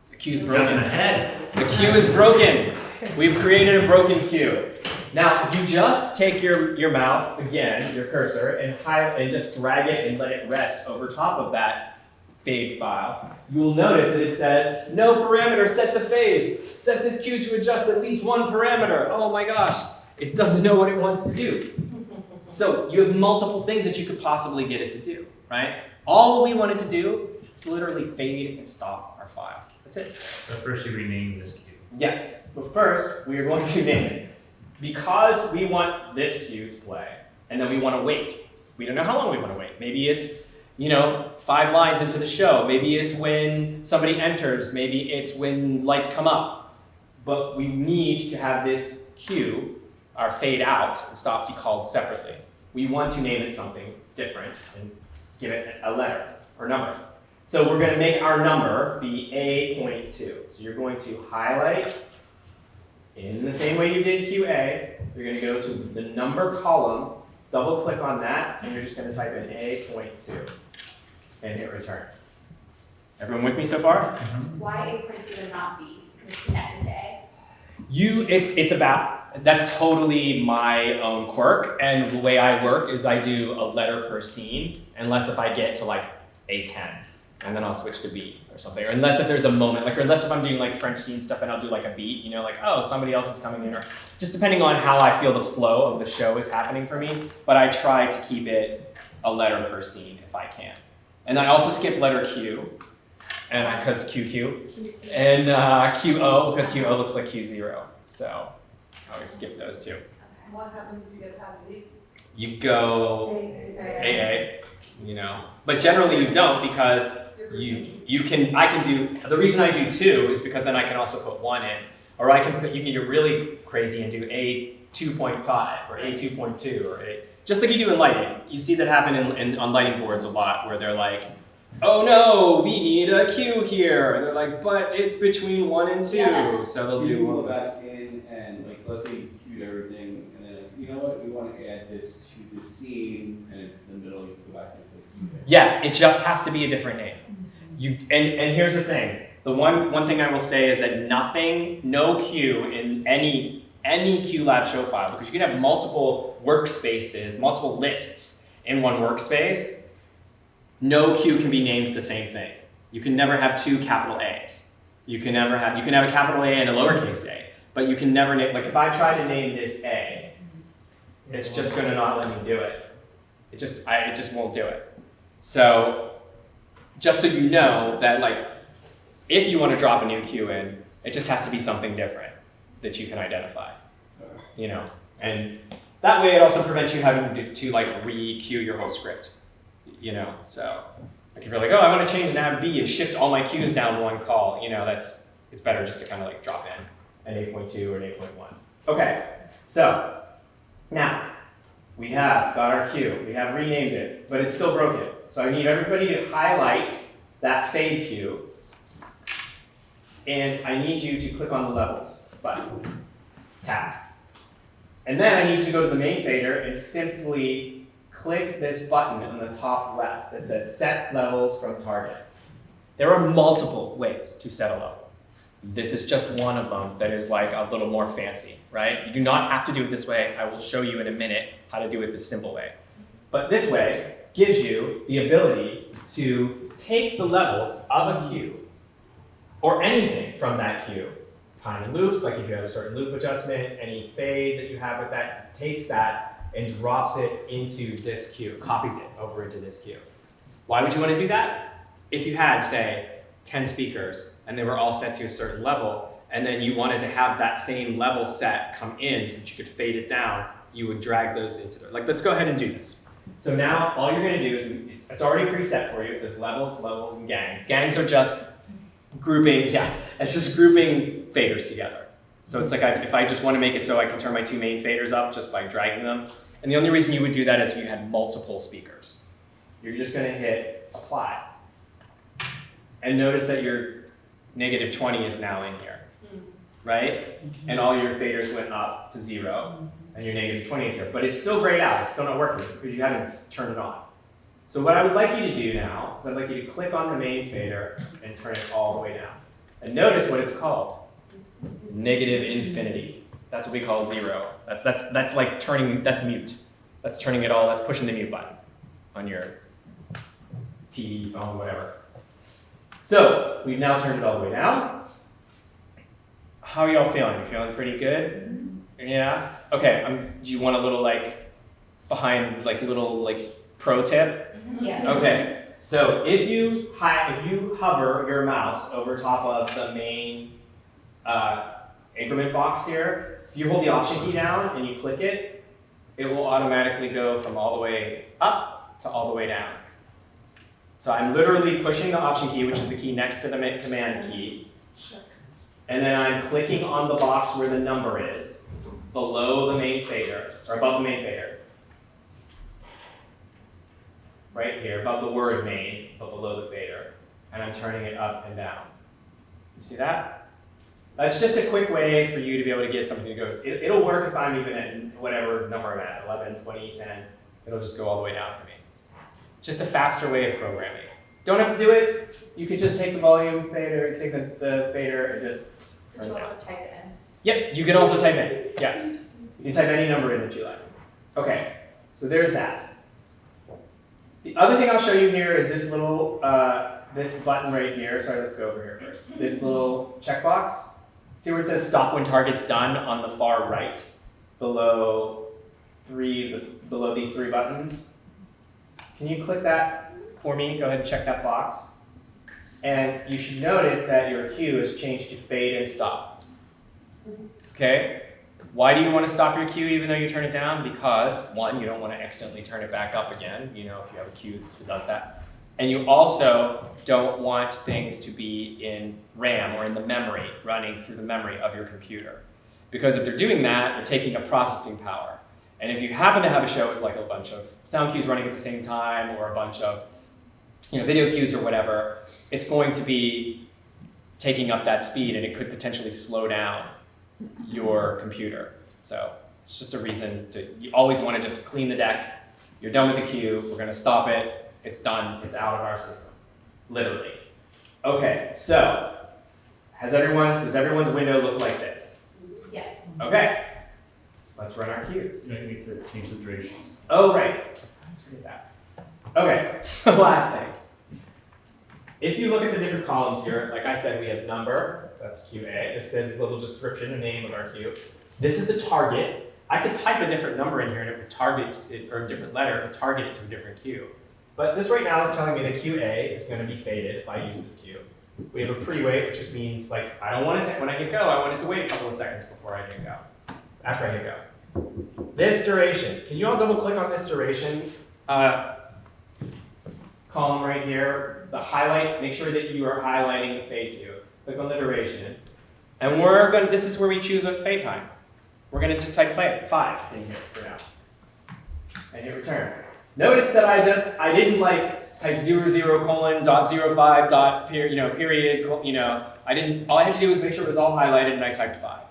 The queue's Jumping broken. ahead. The queue is broken. We've created a broken queue. Now, if you just take your mouse, again, your cursor, and just drag it and let it rest over top of that fade file, you will notice that it says, no parameter set to fade. Set this queue to adjust at least one parameter. Oh my gosh, it doesn't know what it wants to do. So you have multiple things that you could possibly get it to do, right? All we wanted to do is literally fade and stop our file. That's it. But first you rename this queue. Yes, but first we are going to name it. Because we want this queue to play, and then we want to wait. We don't know how long we want to wait. Maybe it's, 5 lines into the show. Maybe it's when somebody enters. Maybe it's when lights come up. But we need to have this queue, our fade out and stop, be called separately. We want to name it something different and give it a letter or number. So we're going to make our number be A.2. So you're going to highlight in the same way you did QA. You're going to go to the number column, double click on that, and you're just going to type in A.2 and hit return. Everyone with me so far? Why 8.2 and not B? Because it's connected to A. It's about, that's totally my own quirk, and the way I work is I do a letter per scene, unless if I get to like A10. And then I'll switch to B or something. Or unless if there's a moment, or unless if I'm doing like French scene stuff and I'll do like a beat, oh, somebody else is coming in, or just depending on how I feel the flow of the show is happening for me. But I try to keep it a letter per scene if I can. And I also skip letter Q, and because QQ, and QO, because QO looks like Q0. So I always skip those two. And what happens if you get past Z? You go AA, But generally you don't, because I can do, the reason I do 2 is because then I can also put 1 in, or you can get really crazy and do A2.5 or A2.2 or just like you do in lighting. You see that happen on lighting boards a lot, where they're like, oh no, we need a queue here. And they're like, but it's between 1 and 2. Yeah. So they'll You do go 1. back in and let's say you queued everything, and then you know what, we want to add this to the scene, and it's in the middle, you go back and click queue. Yeah, it just has to be a different name. And here's the thing. The one thing I will say is that no queue in any QLab show file, because you can have multiple workspaces, multiple lists in one workspace, no queue can be named the same thing. You can never have 2 capital A's. You can have a capital A and a lowercase a, but you can never name, like if I try to name this A, it's just gonna not let me do it. It just won't do it. So just so you know that if you want to drop a new queue in, it just has to be something different that you can identify, and that way it also prevents you having to re-queue your whole script, so if you're like, oh, I want to change nav B and shift all my queues down one call, it's better just to kind of drop in an 8.2 or an 8.1. Okay, so now we have got our queue, we have renamed it, but it's still broken. So I need everybody to highlight that fade queue, and I need you to click on the levels button, tap. And then I need you to go to the main fader and simply click this button on the top left that says set levels from target. There are multiple ways to set a level. This is just one of them that is a little more fancy, right? You do not have to do it this way. I will show you in a minute how to do it the simple way. But this way gives you the ability to take the levels of a queue or anything from that queue. Time and loops, like if you have a certain loop adjustment, any fade that you have with that, takes that and drops it into this queue, copies it over into this queue. Why would you want to do that? If you had, say, 10 speakers and they were all set to a certain level, and then you wanted to have that same level set come in so that you could fade it down, you would drag those into there. Let's go ahead and do this. So now all you're going to do is, it's already preset for you. It says levels, levels, and gangs. Gangs are just grouping, it's just grouping faders together. So it's if I just want to make it so I can turn my 2 main faders up just by dragging them. And the only reason you would do that is if you had multiple speakers. You're just going to hit apply. And notice that your -20 is now in here. right? And all your faders went up to 0, and your -20 is 0. But it's still grayed out, it's still not working because you haven't turned it on. So what I would like you to do now is I'd like you to click on the main fader and turn it all the way down. And notice what it's called. Negative infinity. That's what we call 0. That's like turning, that's mute. That's turning it all, that's pushing the mute button on your TV, phone, whatever. So we've now turned it all the way down. How are y'all feeling? You feeling pretty good? Yeah? Okay, do you want a little like behind, like little like pro tip? Yeah. Okay, so if you hover your mouse over top of the main increment box here, if you hold the Option key down and you click it, it will automatically go from all the way up to all the way down. So I'm literally pushing the Option key, which is the key next to the Command key, and then I'm clicking on the box where the number is, below the main fader, or above the main fader. Right here, above the word main, but below the fader. And I'm turning it up and down. You see that? That's just a quick way for you to be able to get something to go. It'll work if I'm even at whatever number I'm at, 11, 20, 10. It'll just go all the way down for me. Just a faster way of programming. Don't have to do it. You could just take the volume fader, take the fader, and just Could you also type it in? Yep, you can also type in. Yes. You can type any number in that you like. Okay, so there's that. The other thing I'll show you here is this little, this button right here. Sorry, let's go over here first. This little checkbox. See where it says stop when target's done on the far right, below these 3 buttons? Can you click that for me? Go ahead and check that box. And you should notice that your cue has changed to fade and stop. Okay? Why do you want to stop your cue even though you turn it down? Because, 1, you don't want to accidentally turn it back up again, if you have a cue that does that. And you also don't want things to be in RAM or in the memory, running through the memory of your computer. Because if they're doing that, they're taking up processing power. And if you happen to have a show with like a bunch of sound cues running at the same time or a bunch of video cues or whatever, it's going to be taking up that speed and it could potentially slow down your computer. So it's just a reason you always want to just clean the deck. You're done with the cue, we're gonna stop it, it's done, it's out of our system, literally. Okay, so does everyone's window look like this? Yes. Okay, let's run our cues. You need to change the duration. Oh, right, I just forget that. Okay, so last thing. If you look at the different columns here, like I said, we have number, that's QA. This says a little description and name of our cue. This is the target. I could type a different number in here and it would target it, or a different letter, to target it to a different cue. But this right now is telling me that QA is going to be faded if I use this cue. We have a pre-wait, which just means like I don't want it to, when I hit go, I want it to wait a couple of seconds before I hit go. After I hit go. This duration. Can you all double click on this duration column right here? The highlight, make sure that you are highlighting the fade cue. Click on the duration. And this is where we choose what fade time. We're gonna just type 5 in here for now. And hit return. Notice that I didn't like type 00:05 period, all I had to do was make sure it was all highlighted and I typed 5.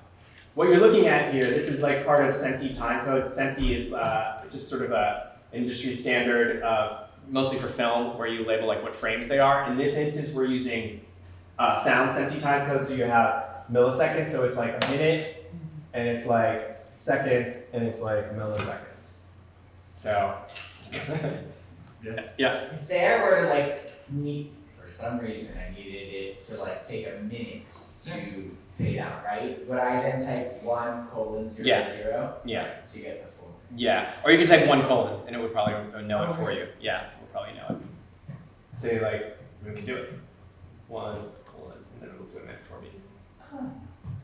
What you're looking at here, this is like part of CEMTI timecode. CEMTI is just sort of a industry standard, mostly for film, where you label like what frames they are. In this instance, we're using sound CEMTI timecode, so you have milliseconds, so it's like a minute, and it's like seconds, and it's like milliseconds. So, Yes. yes. Say I were to for some reason I needed it to take a minute to fade out, right? Would I then type 1:00 Yes. Yeah. to get the full? Yeah, or you could type 1:, and it would probably know it for you. Yeah, it would probably know it. Say we can do it. 1:, and then it'll do it for me.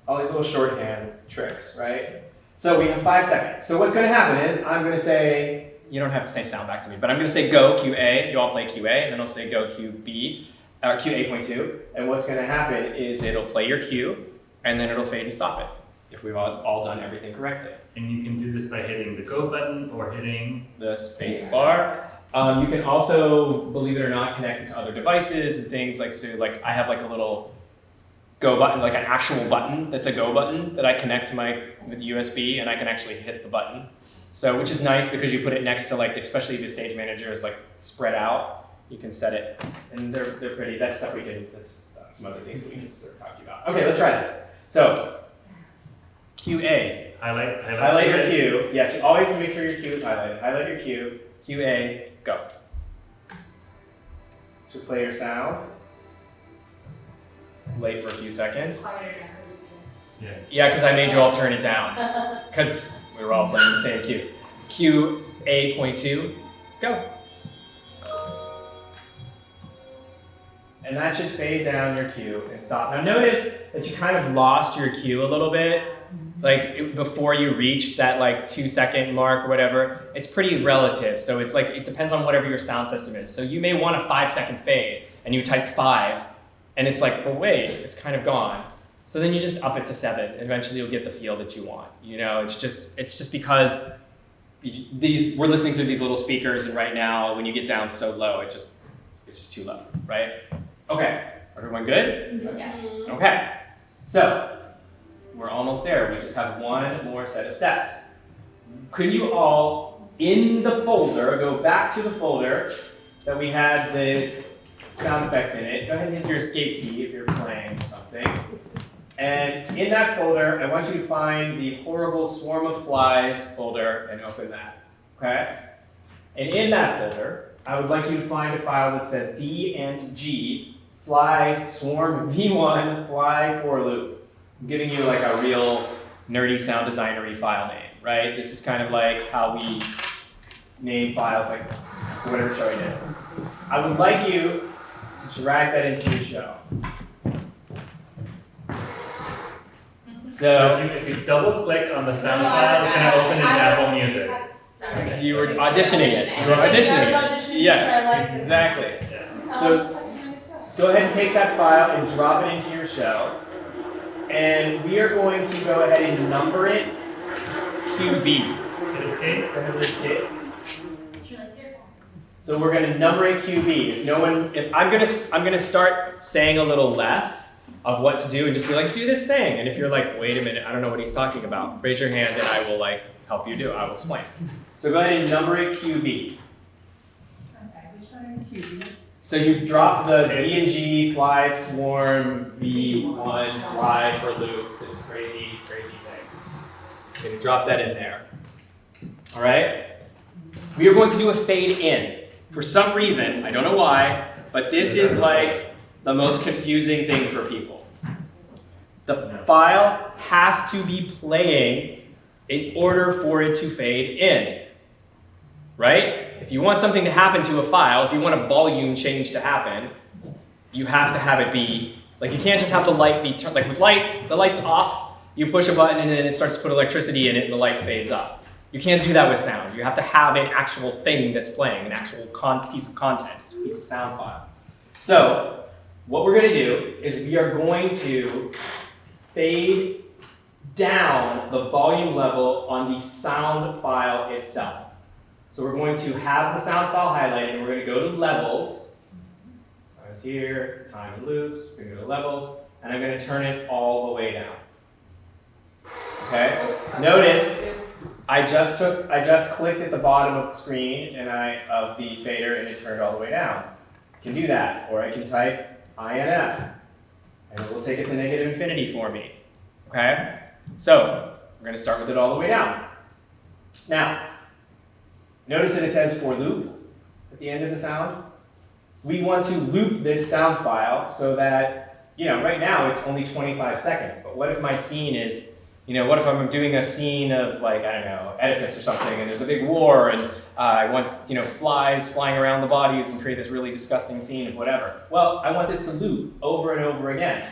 All these little shorthand tricks, right? So we have 5 seconds. So what's gonna happen is I'm gonna say, you don't have to say sound back to me, but I'm gonna say go QA, you all play QA, and then I'll say go QB, or QA.2, and what's gonna happen is it'll play your cue, and then it'll fade and stop it, if we've all done everything correctly. And you can do this by hitting the go button or hitting The space bar. You can also, believe it or not, connect it to other devices and things like, so like I have like a little go button, like an actual button that's a go button that I connect to my USB and I can actually hit the button. So, which is nice because you put it next to like, especially if the stage manager is like spread out, you can set it, and they're pretty. That's stuff we can, that's some other things that we can sort of talk to you about. Okay, let's try this. So, QA. Highlight your Q. Yes, you always make sure your Q is highlighted. Highlight your Q. QA, go. So play your sound. Wait for a few seconds. Yeah, because I made you all turn it down. Because we were all playing the same Q. QA.2, go. And that should fade down your Q and stop. Now notice that you kind of lost your Q a little bit. Like before you reached that like 2-second mark or whatever. It's pretty relative. So it's like, it depends on whatever your sound system is. So you may want a 5-second fade and you type 5 and it's like, but wait, it's kind of gone. So then you just up it to 7. Eventually you'll get the feel that you want. You know, it's just because we're listening through these little speakers, and right now when you get down so low, it's just too low, right? Okay, everyone good? Yes. Okay, so we're almost there. We just have one more set of steps. Could you all, in the folder, go back to the folder that we had this sound effects in it. Go ahead and hit your escape key if you're playing something. And in that folder, I want you to find the horrible swarm of flies folder and open that, okay? And in that folder, I would like you to find a file that says D and G, flies, swarm, V1, fly, for loop. I'm giving you like a real nerdy sound designery file name, right? This is kind of like how we name files, like whatever show it is. I would like you to drag that into your show. So if you double click on the sound file, it's going to open in Apple Music. You were auditioning it. You were auditioning it. Yes, exactly. Yeah. So go ahead and take that file and drop it into your show. And we are going to go ahead and number it QB. Hit escape. Go ahead and escape. So we're going to number it QB. If I'm gonna start saying a little less of what to do and just be like, do this thing. And if you're like, wait a minute, I don't know what he's talking about, raise your hand and I will like help you do it. I will explain. So go ahead and number it QB. Okay, which one is QB? So you drop the D and G, fly, swarm, V1, fly for loop, this crazy, crazy thing. You're gonna drop that in there. All right? We are going to do a fade in. For some reason, I don't know why, but this is like the most confusing thing for people. The file has to be playing in order for it to fade in, right? If you want something to happen to a file, if you want a volume change to happen, you have to have it be, like you can't just have the light be turned, like with lights, the light's off, you push a button and then it starts to put electricity in it and the light fades up. You can't do that with sound. You have to have an actual thing that's playing, an actual piece of content, a piece of sound file. So, what we're going to do is we are going to fade down the volume level on the sound file itself. So we're going to have the sound file highlighted and we're going to go to levels. I was here, time and loops, we're going to go to levels, and I'm going to turn it all the way down. Okay? Notice I just clicked at the bottom of the screen of the fader and it turned all the way down. I can do that, or I can type INF, and it will take it to negative infinity for me. Okay? So, we're going to start with it all the way down. Now, notice that it says for loop at the end of the sound. We want to loop this sound file so that, right now it's only 25 seconds, but what if my scene is, what if I'm doing a scene of like, I don't know, Oedipus or something, and there's a big war, and I want, flies flying around the bodies and create this really disgusting scene of whatever. Well, I want this to loop over and over again.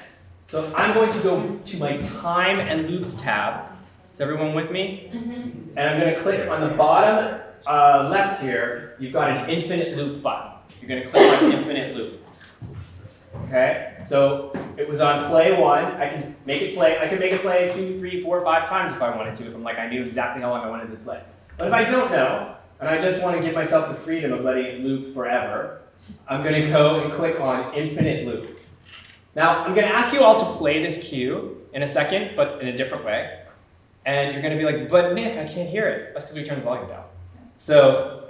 So I'm going to go to my Time and Loops tab. Is everyone with me? Mm-hmm. And I'm going to click on the bottom left here. You've got an infinite loop button. You're going to click on infinite loop. Okay, so it was on play 1. I can make it play 2, 3, 4, 5 times if I wanted to, if I'm like I knew exactly how long I wanted to play. But if I don't know, and I just want to give myself the freedom of letting it loop forever, I'm going to go and click on infinite loop. Now, I'm gonna ask you all to play this cue in a second, but in a different way. And you're gonna be like, but Nick, I can't hear it. That's because we turned the volume down. So,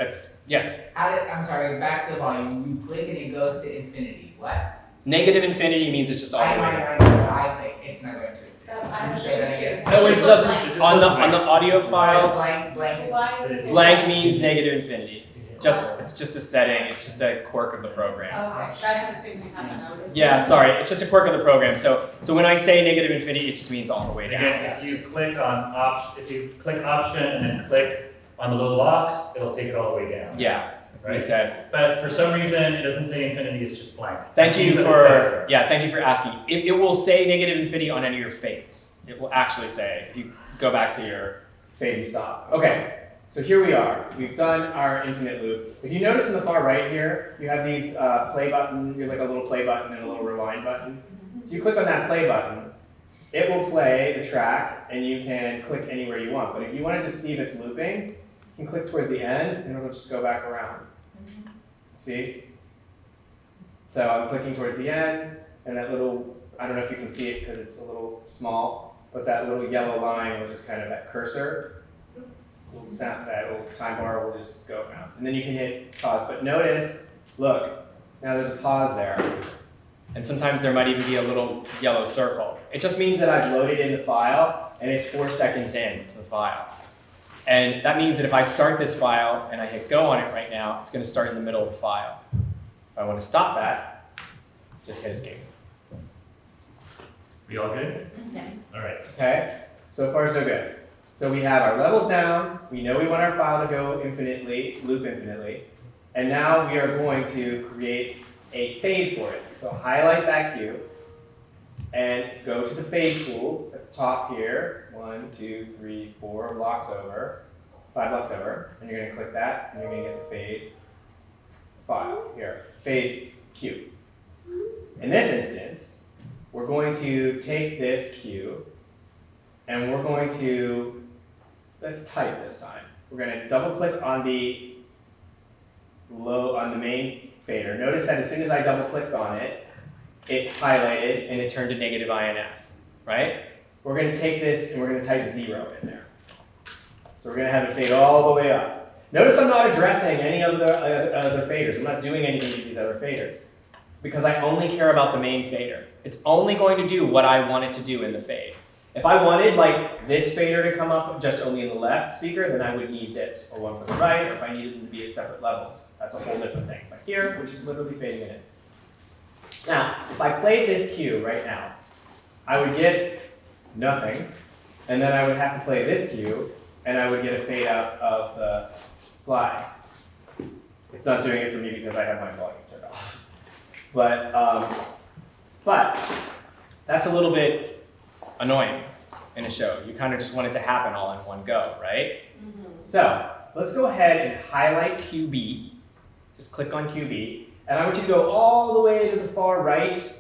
yes. I'm sorry, back to the volume. You click and it goes to infinity. What? Negative infinity means it's just all the way down. I know, I click. It's not going to infinity. Can you say that again? No, it doesn't. On the audio files, Blank is blank means negative infinity. It's just a setting. It's just a quirk of the program. Okay, I have the same thing happen. I was like, Yeah, sorry. It's just a quirk of the program. So when I say negative infinity, it just means all the way down. Again, if you click option and then click on the little box, it'll take it all the way down. Yeah, we Right? said. But for some reason, it doesn't say infinity, it's just blank. Thank you Use it for as thank you for asking. It will say negative infinity on any of your fades. It will actually say if you go back to your fade and stop. Okay. So here we are. We've done our infinite loop. If you notice in the far right here, you have these play button. You have like a little play button and a little rewind button. If you click on that play button, it will play the track, and you can click anywhere you want. But if you want to just see if it's looping, you can click towards the end, and it'll just go back around. See? So I'm clicking towards the end, and that little, I don't know if you can see it because it's a little small, but that little yellow line will just kind of, that cursor, that little time bar will just go around. And then you can hit pause. But notice, look, now there's a pause there. And sometimes there might even be a little yellow circle. It just means that I've loaded in the file and it's 4 seconds into the file. And that means that if I start this file and I hit go on it right now, it's going to start in the middle of the file. If I want to stop that, just hit escape. We all good? Yes. All right. Okay? So far so good. So we have our levels down, we know we want our file to go infinitely, loop infinitely, and now we are going to create a fade for it. So highlight that cue, and go to the fade tool at the top here, 1, 2, 3, 4 blocks over, 5 blocks over, and you're gonna click that, and you're gonna get the fade file here, fade cue. In this instance, we're going to take this cue, and we're going to, let's type this time. We're going to double click on the main fader. Notice that as soon as I double clicked on it, it highlighted and it turned to negative INF, right? We're going to take this and we're going to type 0 in there. So we're going to have it fade all the way up. Notice I'm not addressing any of the other faders. I'm not doing anything with these other faders because I only care about the main fader. It's only going to do what I want it to do in the fade. If I wanted like this fader to come up just only in the left speaker, then I would need this, or one for the right, or if I needed them to be at separate levels. That's a whole different thing. But here, we're just literally fading it in. Now, if I played this cue right now, I would get nothing, and then I would have to play this cue, and I would get a fade out of the flags. It's not doing it for me because I have my volume turned off. But that's a little bit annoying in a show. You kind of just want it to happen all in one go, right? So let's go ahead and highlight QB. Just click on QB. And I want you to go all the way to the far right,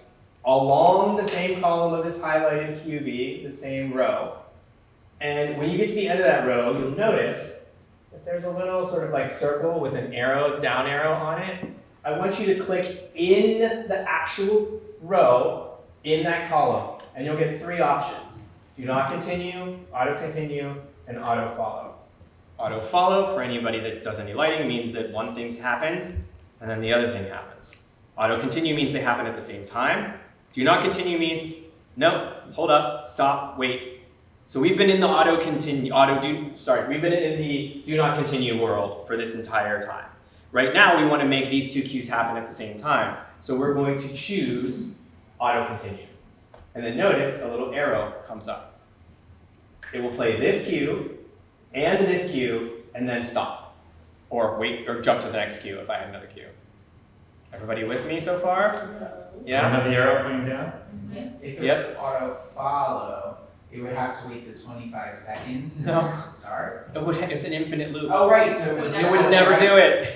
along the same column of this highlighted QB, the same row. And when you get to the end of that row, you'll notice that there's a little sort of like circle with an arrow, down arrow on it. I want you to click in the actual row in that column. And you'll get 3 options. Do not continue, auto continue, and auto follow. Auto follow, for anybody that does any lighting, means that one thing happens, and then the other thing happens. Auto continue means they happen at the same time. Do not continue means, no, hold up, stop, wait. So we've been in the we've been in the do not continue world for this entire time. Right now, we want to make these 2 cues happen at the same time. So we're going to choose auto continue. And then notice a little arrow comes up. It will play this cue and this cue and then stop. Or wait, or jump to the next cue if I have another cue. Everybody with me so far? Yeah? Have the arrow pointing down? If it was auto follow, it would have to wait the 25 seconds in order to start. It's an infinite loop. Oh, right, so It would never do it.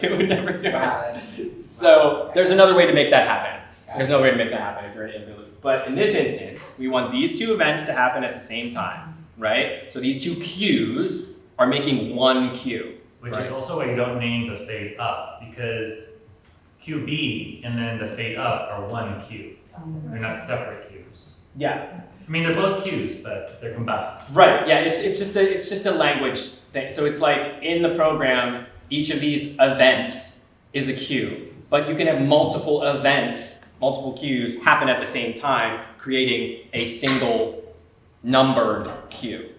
It would never do it. So there's another way to make that happen. There's no way to make that happen if you're in infinite loop. But in this instance, we want these 2 events to happen at the same time, right? So these 2 cues are making one cue. Which is also why you don't name the fade up, because QB and then the fade up are one cue. They're not separate cues. Yeah. I mean, they're both cues, but they're combined. Right. Yeah. It's just a language thing. So it's like in the program, each of these events is a cue, but you can have multiple events, multiple cues happen at the same time, creating a single numbered cue,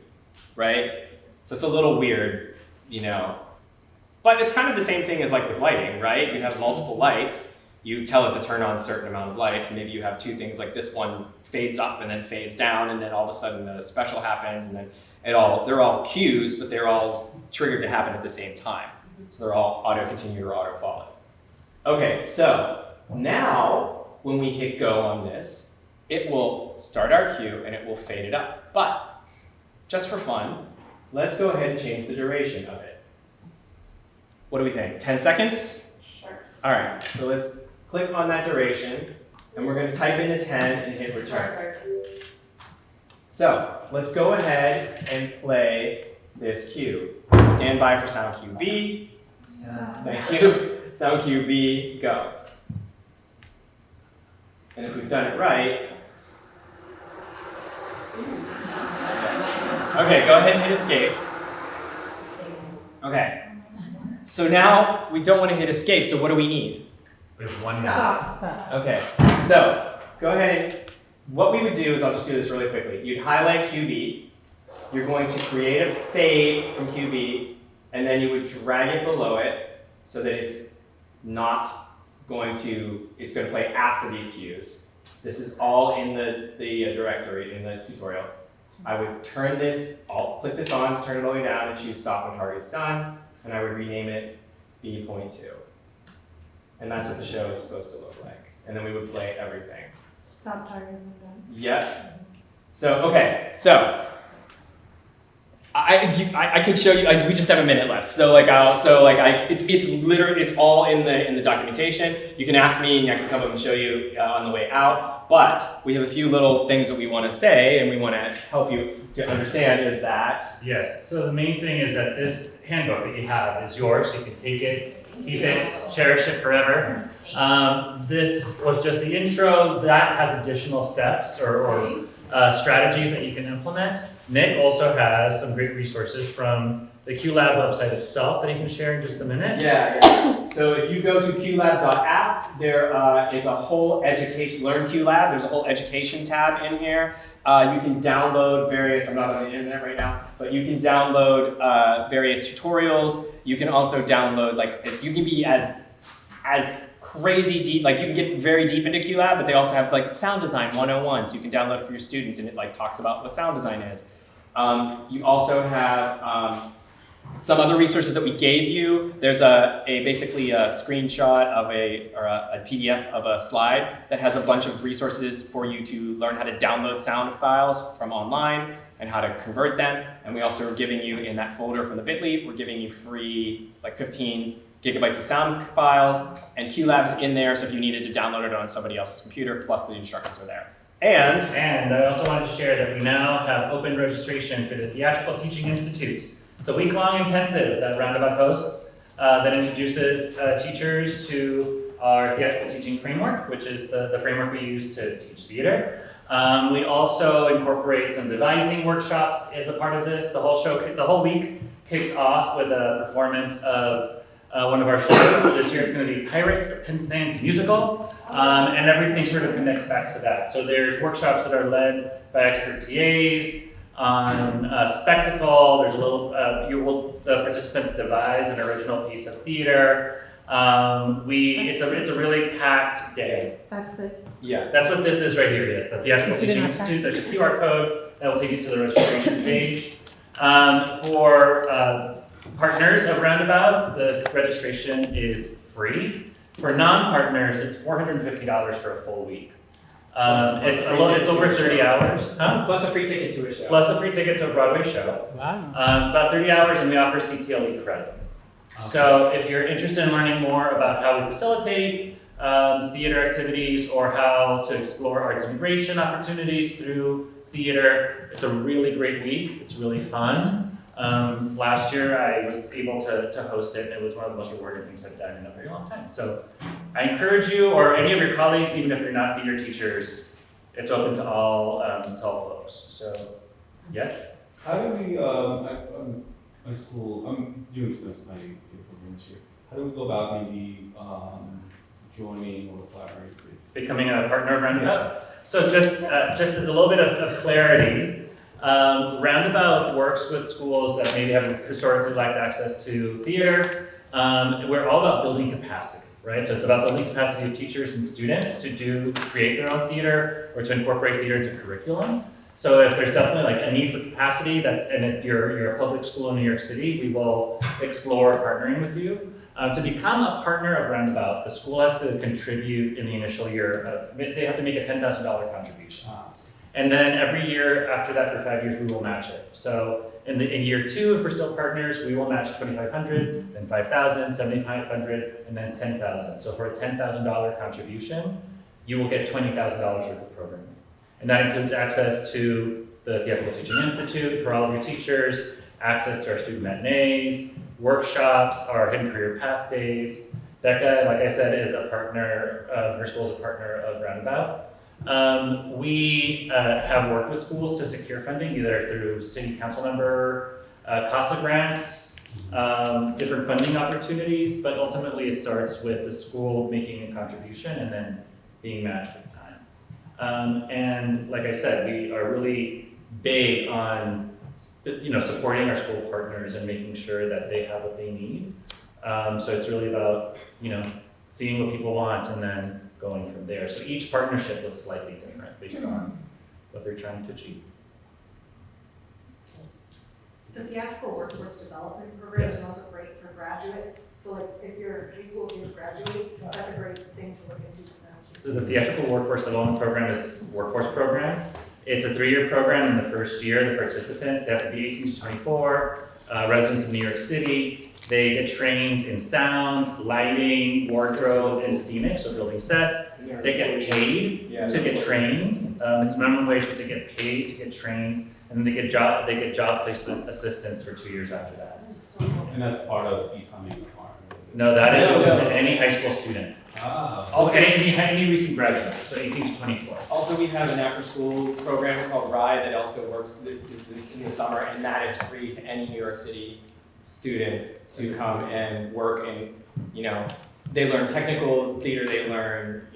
right? So it's a little weird, you know, but it's kind of the same thing as like with lighting, right? You have multiple lights, you tell it to turn on a certain amount of lights. Maybe you have two things like this one fades up and then fades down, and then all of a sudden the special happens, and then they're all cues, but they're all triggered to happen at the same time. So they're all auto continue or auto follow. Okay, so now when we hit go on this, it will start our cue and it will fade it up. But just for fun, let's go ahead and change the duration of it. What do we think? 10 seconds? Sure. All right, so let's click on that duration, and we're going to type in a 10 and hit return. So let's go ahead and play this cue. Stand by for sound cue B. Thank you. Sound cue B, go. And if we've done it right, okay, go ahead and hit escape. Okay. So now we don't want to hit escape, so what do we need? We have 1 minute. Stop. Okay, so go ahead and what we would do is, I'll just do this really quickly. You'd highlight QB, you're going to create a fade from QB, and then you would drag it below it so that it's going to play after these cues. This is all in the directory, in the tutorial. I would turn this, I'll click this on, turn it all the way down, and choose stop when target's done, and I would rename it B.2. And that's what the show is supposed to look like. And then we would play everything. Stop targeting them. Yep. So, okay, so I could show you. We just have a minute left. So it's all in the documentation. You can ask me, and I can come up and show you on the way out. But we have a few little things that we want to say, and we want to help you to understand. Is that Yes. So the main thing is that this handbook that you have is yours. You can take it, keep it, cherish it forever. This was just the intro. That has additional steps or strategies that you can implement. Nick also has some great resources from the QLab website itself that he can share in just a minute. Yeah. So if you go to qlab.app, there is a whole Learn QLab. There's a whole education tab in here. You can download various, I'm not on the internet right now, but you can download various tutorials. You can also download, you can be as crazy deep, you can get very deep into QLab, but they also have sound design 101, so you can download it for your students, and it talks about what sound design is. You also have some other resources that we gave you. There's basically a screenshot of a PDF of a slide that has a bunch of resources for you to learn how to download sound files from online and how to convert them. And we also are giving you in that folder from the bit.ly, we're giving you free 15 gigabytes of sound files, and QLab's in there, so if you needed to download it on somebody else's computer, plus the instructions are there. And I also wanted to share that we now have open registration for the Theatrical Teaching Institute. It's a week-long intensive that Roundabout hosts that introduces teachers to our theatrical teaching framework, which is the framework we use to teach theater. We also incorporate some devising workshops as a part of this. The whole week kicks off with a performance of one of our shows. This year it's going to be Pirates of Penzance Musical, and everything sort of connects back to that. So there's workshops that are led by expert TAs on spectacle. There's the participants devise an original piece of theater. It's a really packed day. That's this. Yeah. That's what this is right here, yes, the Theatrical Teaching Institute. There's a QR code that will take you to the registration page. For partners of Roundabout, the registration is free. For non-partners, it's $450 for a full week. It's over 30 hours. Huh? Plus a free ticket to a show. Plus a free ticket to a Broadway show. Wow. It's about 30 hours, and we offer CTLE credit. Okay. So if you're interested in learning more about how we facilitate theater activities or how to explore arts integration opportunities through theater, it's a really great week. It's really fun. Last year I was able to host it, and it was one of the most rewarding things I've done in a very long time. So I encourage you, or any of your colleagues, even if you're not theater teachers, it's open to all folks. So, yes? How do we, my school, I'm doing my program this year. How do we go about maybe joining or collaborating with? Becoming a partner of Roundabout. So just as a little bit of clarity, Roundabout works with schools that maybe haven't historically lacked access to theater. We're all about building capacity, right? So it's about building capacity of teachers and students to create their own theater or to incorporate theater into curriculum. So if there's definitely like a need for capacity, and if you're a public school in New York City, we will explore partnering with you. To become a partner of Roundabout, the school has to contribute in the initial year. They have to make a $10,000 contribution. And then every year after that for 5 years, we will match it. So in year 2, if we're still partners, we will match $2,500, then $5,000, $7,500, and then $10,000. So for a $10,000 contribution, you will get $20,000 worth of programming. And that includes access to the Theatrical Teaching Institute for all of your teachers, access to our student matinees, workshops, our Hidden Career Path Days. Becca, like I said, is a partner, her school is a partner of Roundabout. We have worked with schools to secure funding, either through city council member CASA grants, different funding opportunities, but ultimately it starts with the school making a contribution and then being matched with time. And like I said, we are really big on supporting our school partners and making sure that they have what they need. So it's really about, seeing what people want and then going from there. So each partnership looks slightly different based on what they're trying to achieve. The theatrical workforce development program is Yes. also great for graduates. So like if your high school kids graduate, that's a great thing to look into for them. So the Theatrical Workforce Development Program is a workforce program. It's a 3-year program. In the first year, the participants, they have to be 18 to 24, residents of New York City. They get trained in sound, lighting, wardrobe, and scenic, so building sets. They get paid to get trained. It's minimum wage, but they get paid to get trained. And then they get job placement assistance for 2 years after that. And that's part of becoming a partner. No, that is open to any high school student. Also, Any recent graduate, so 18 to 24. Also, we have an after-school program called Ride that also works is in the summer, and that is free to any New York City student to come and work. And they learn technical theater, they learn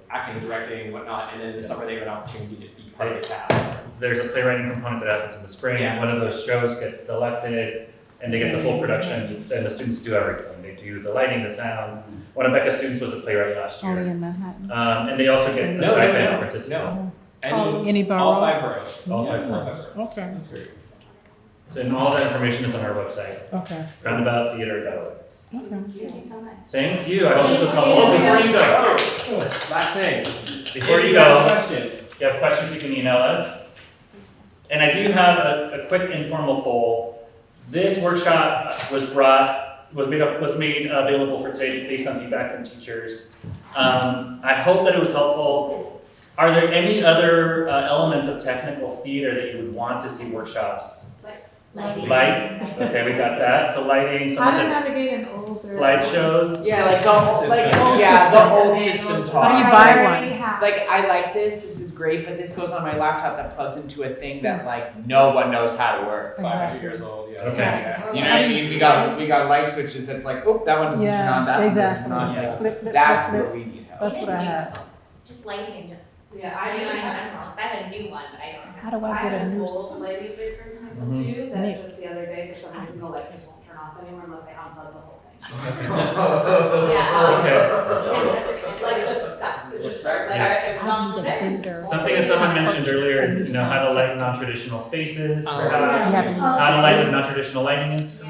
acting, directing, whatnot, and then in the summer they have an opportunity to be part of the cast. There's a playwriting component that happens in the spring. Yeah. One of those shows gets selected, and they get to full production, and the students do everything. They do the lighting, the sound. One of Becca's students was a playwright last year. Only in Manhattan. And they also get a stipend to participate. No. Any borough? All 5 boroughs. All Yeah. 5 boroughs. Okay, That's great. So and all that information is on our website, okay, roundabouttheater.org. okay. Thank you so much. Thank you. I hope this was helpful. Oh, before you go, Last thing. before If you have go, questions. if you have questions, you can email us. And I do have a quick informal poll. This workshop was made available for today based on feedback from teachers. I hope that it was helpful. Are there any other elements of technical theater that you would want to see workshops? Lights, okay, we got that. So lighting, How someone to said navigate an older. slideshows. Yeah, like the old, Old the system. old system How do you talk. buy one? Like, I like this is great, but this goes on my laptop that plugs into a thing that like no one knows how to work. 500 years old, yeah. Okay. Yeah. You know what I mean? We got light switches that's like, oh, that one doesn't turn on, that one doesn't turn on. Exactly. Like, Flip, flip, that's flip, where flip. we need help. That's what I have. Just lighting in general. Yeah, Lighting in I have, general. 'Cause I have a new one, but I don't How have. do I get a have new? an old lighting fixture Mhm. too, Neat. that just the other day, for some reason, the light just won't turn off anymore unless I unplug the whole thing. Yeah. Okay. Like it just stopped, it just started, like it was on the day. Something that someone mentioned earlier is, how to light non-traditional spaces, Oh. perhaps. You have any- How to light with non-traditional lighting instruments.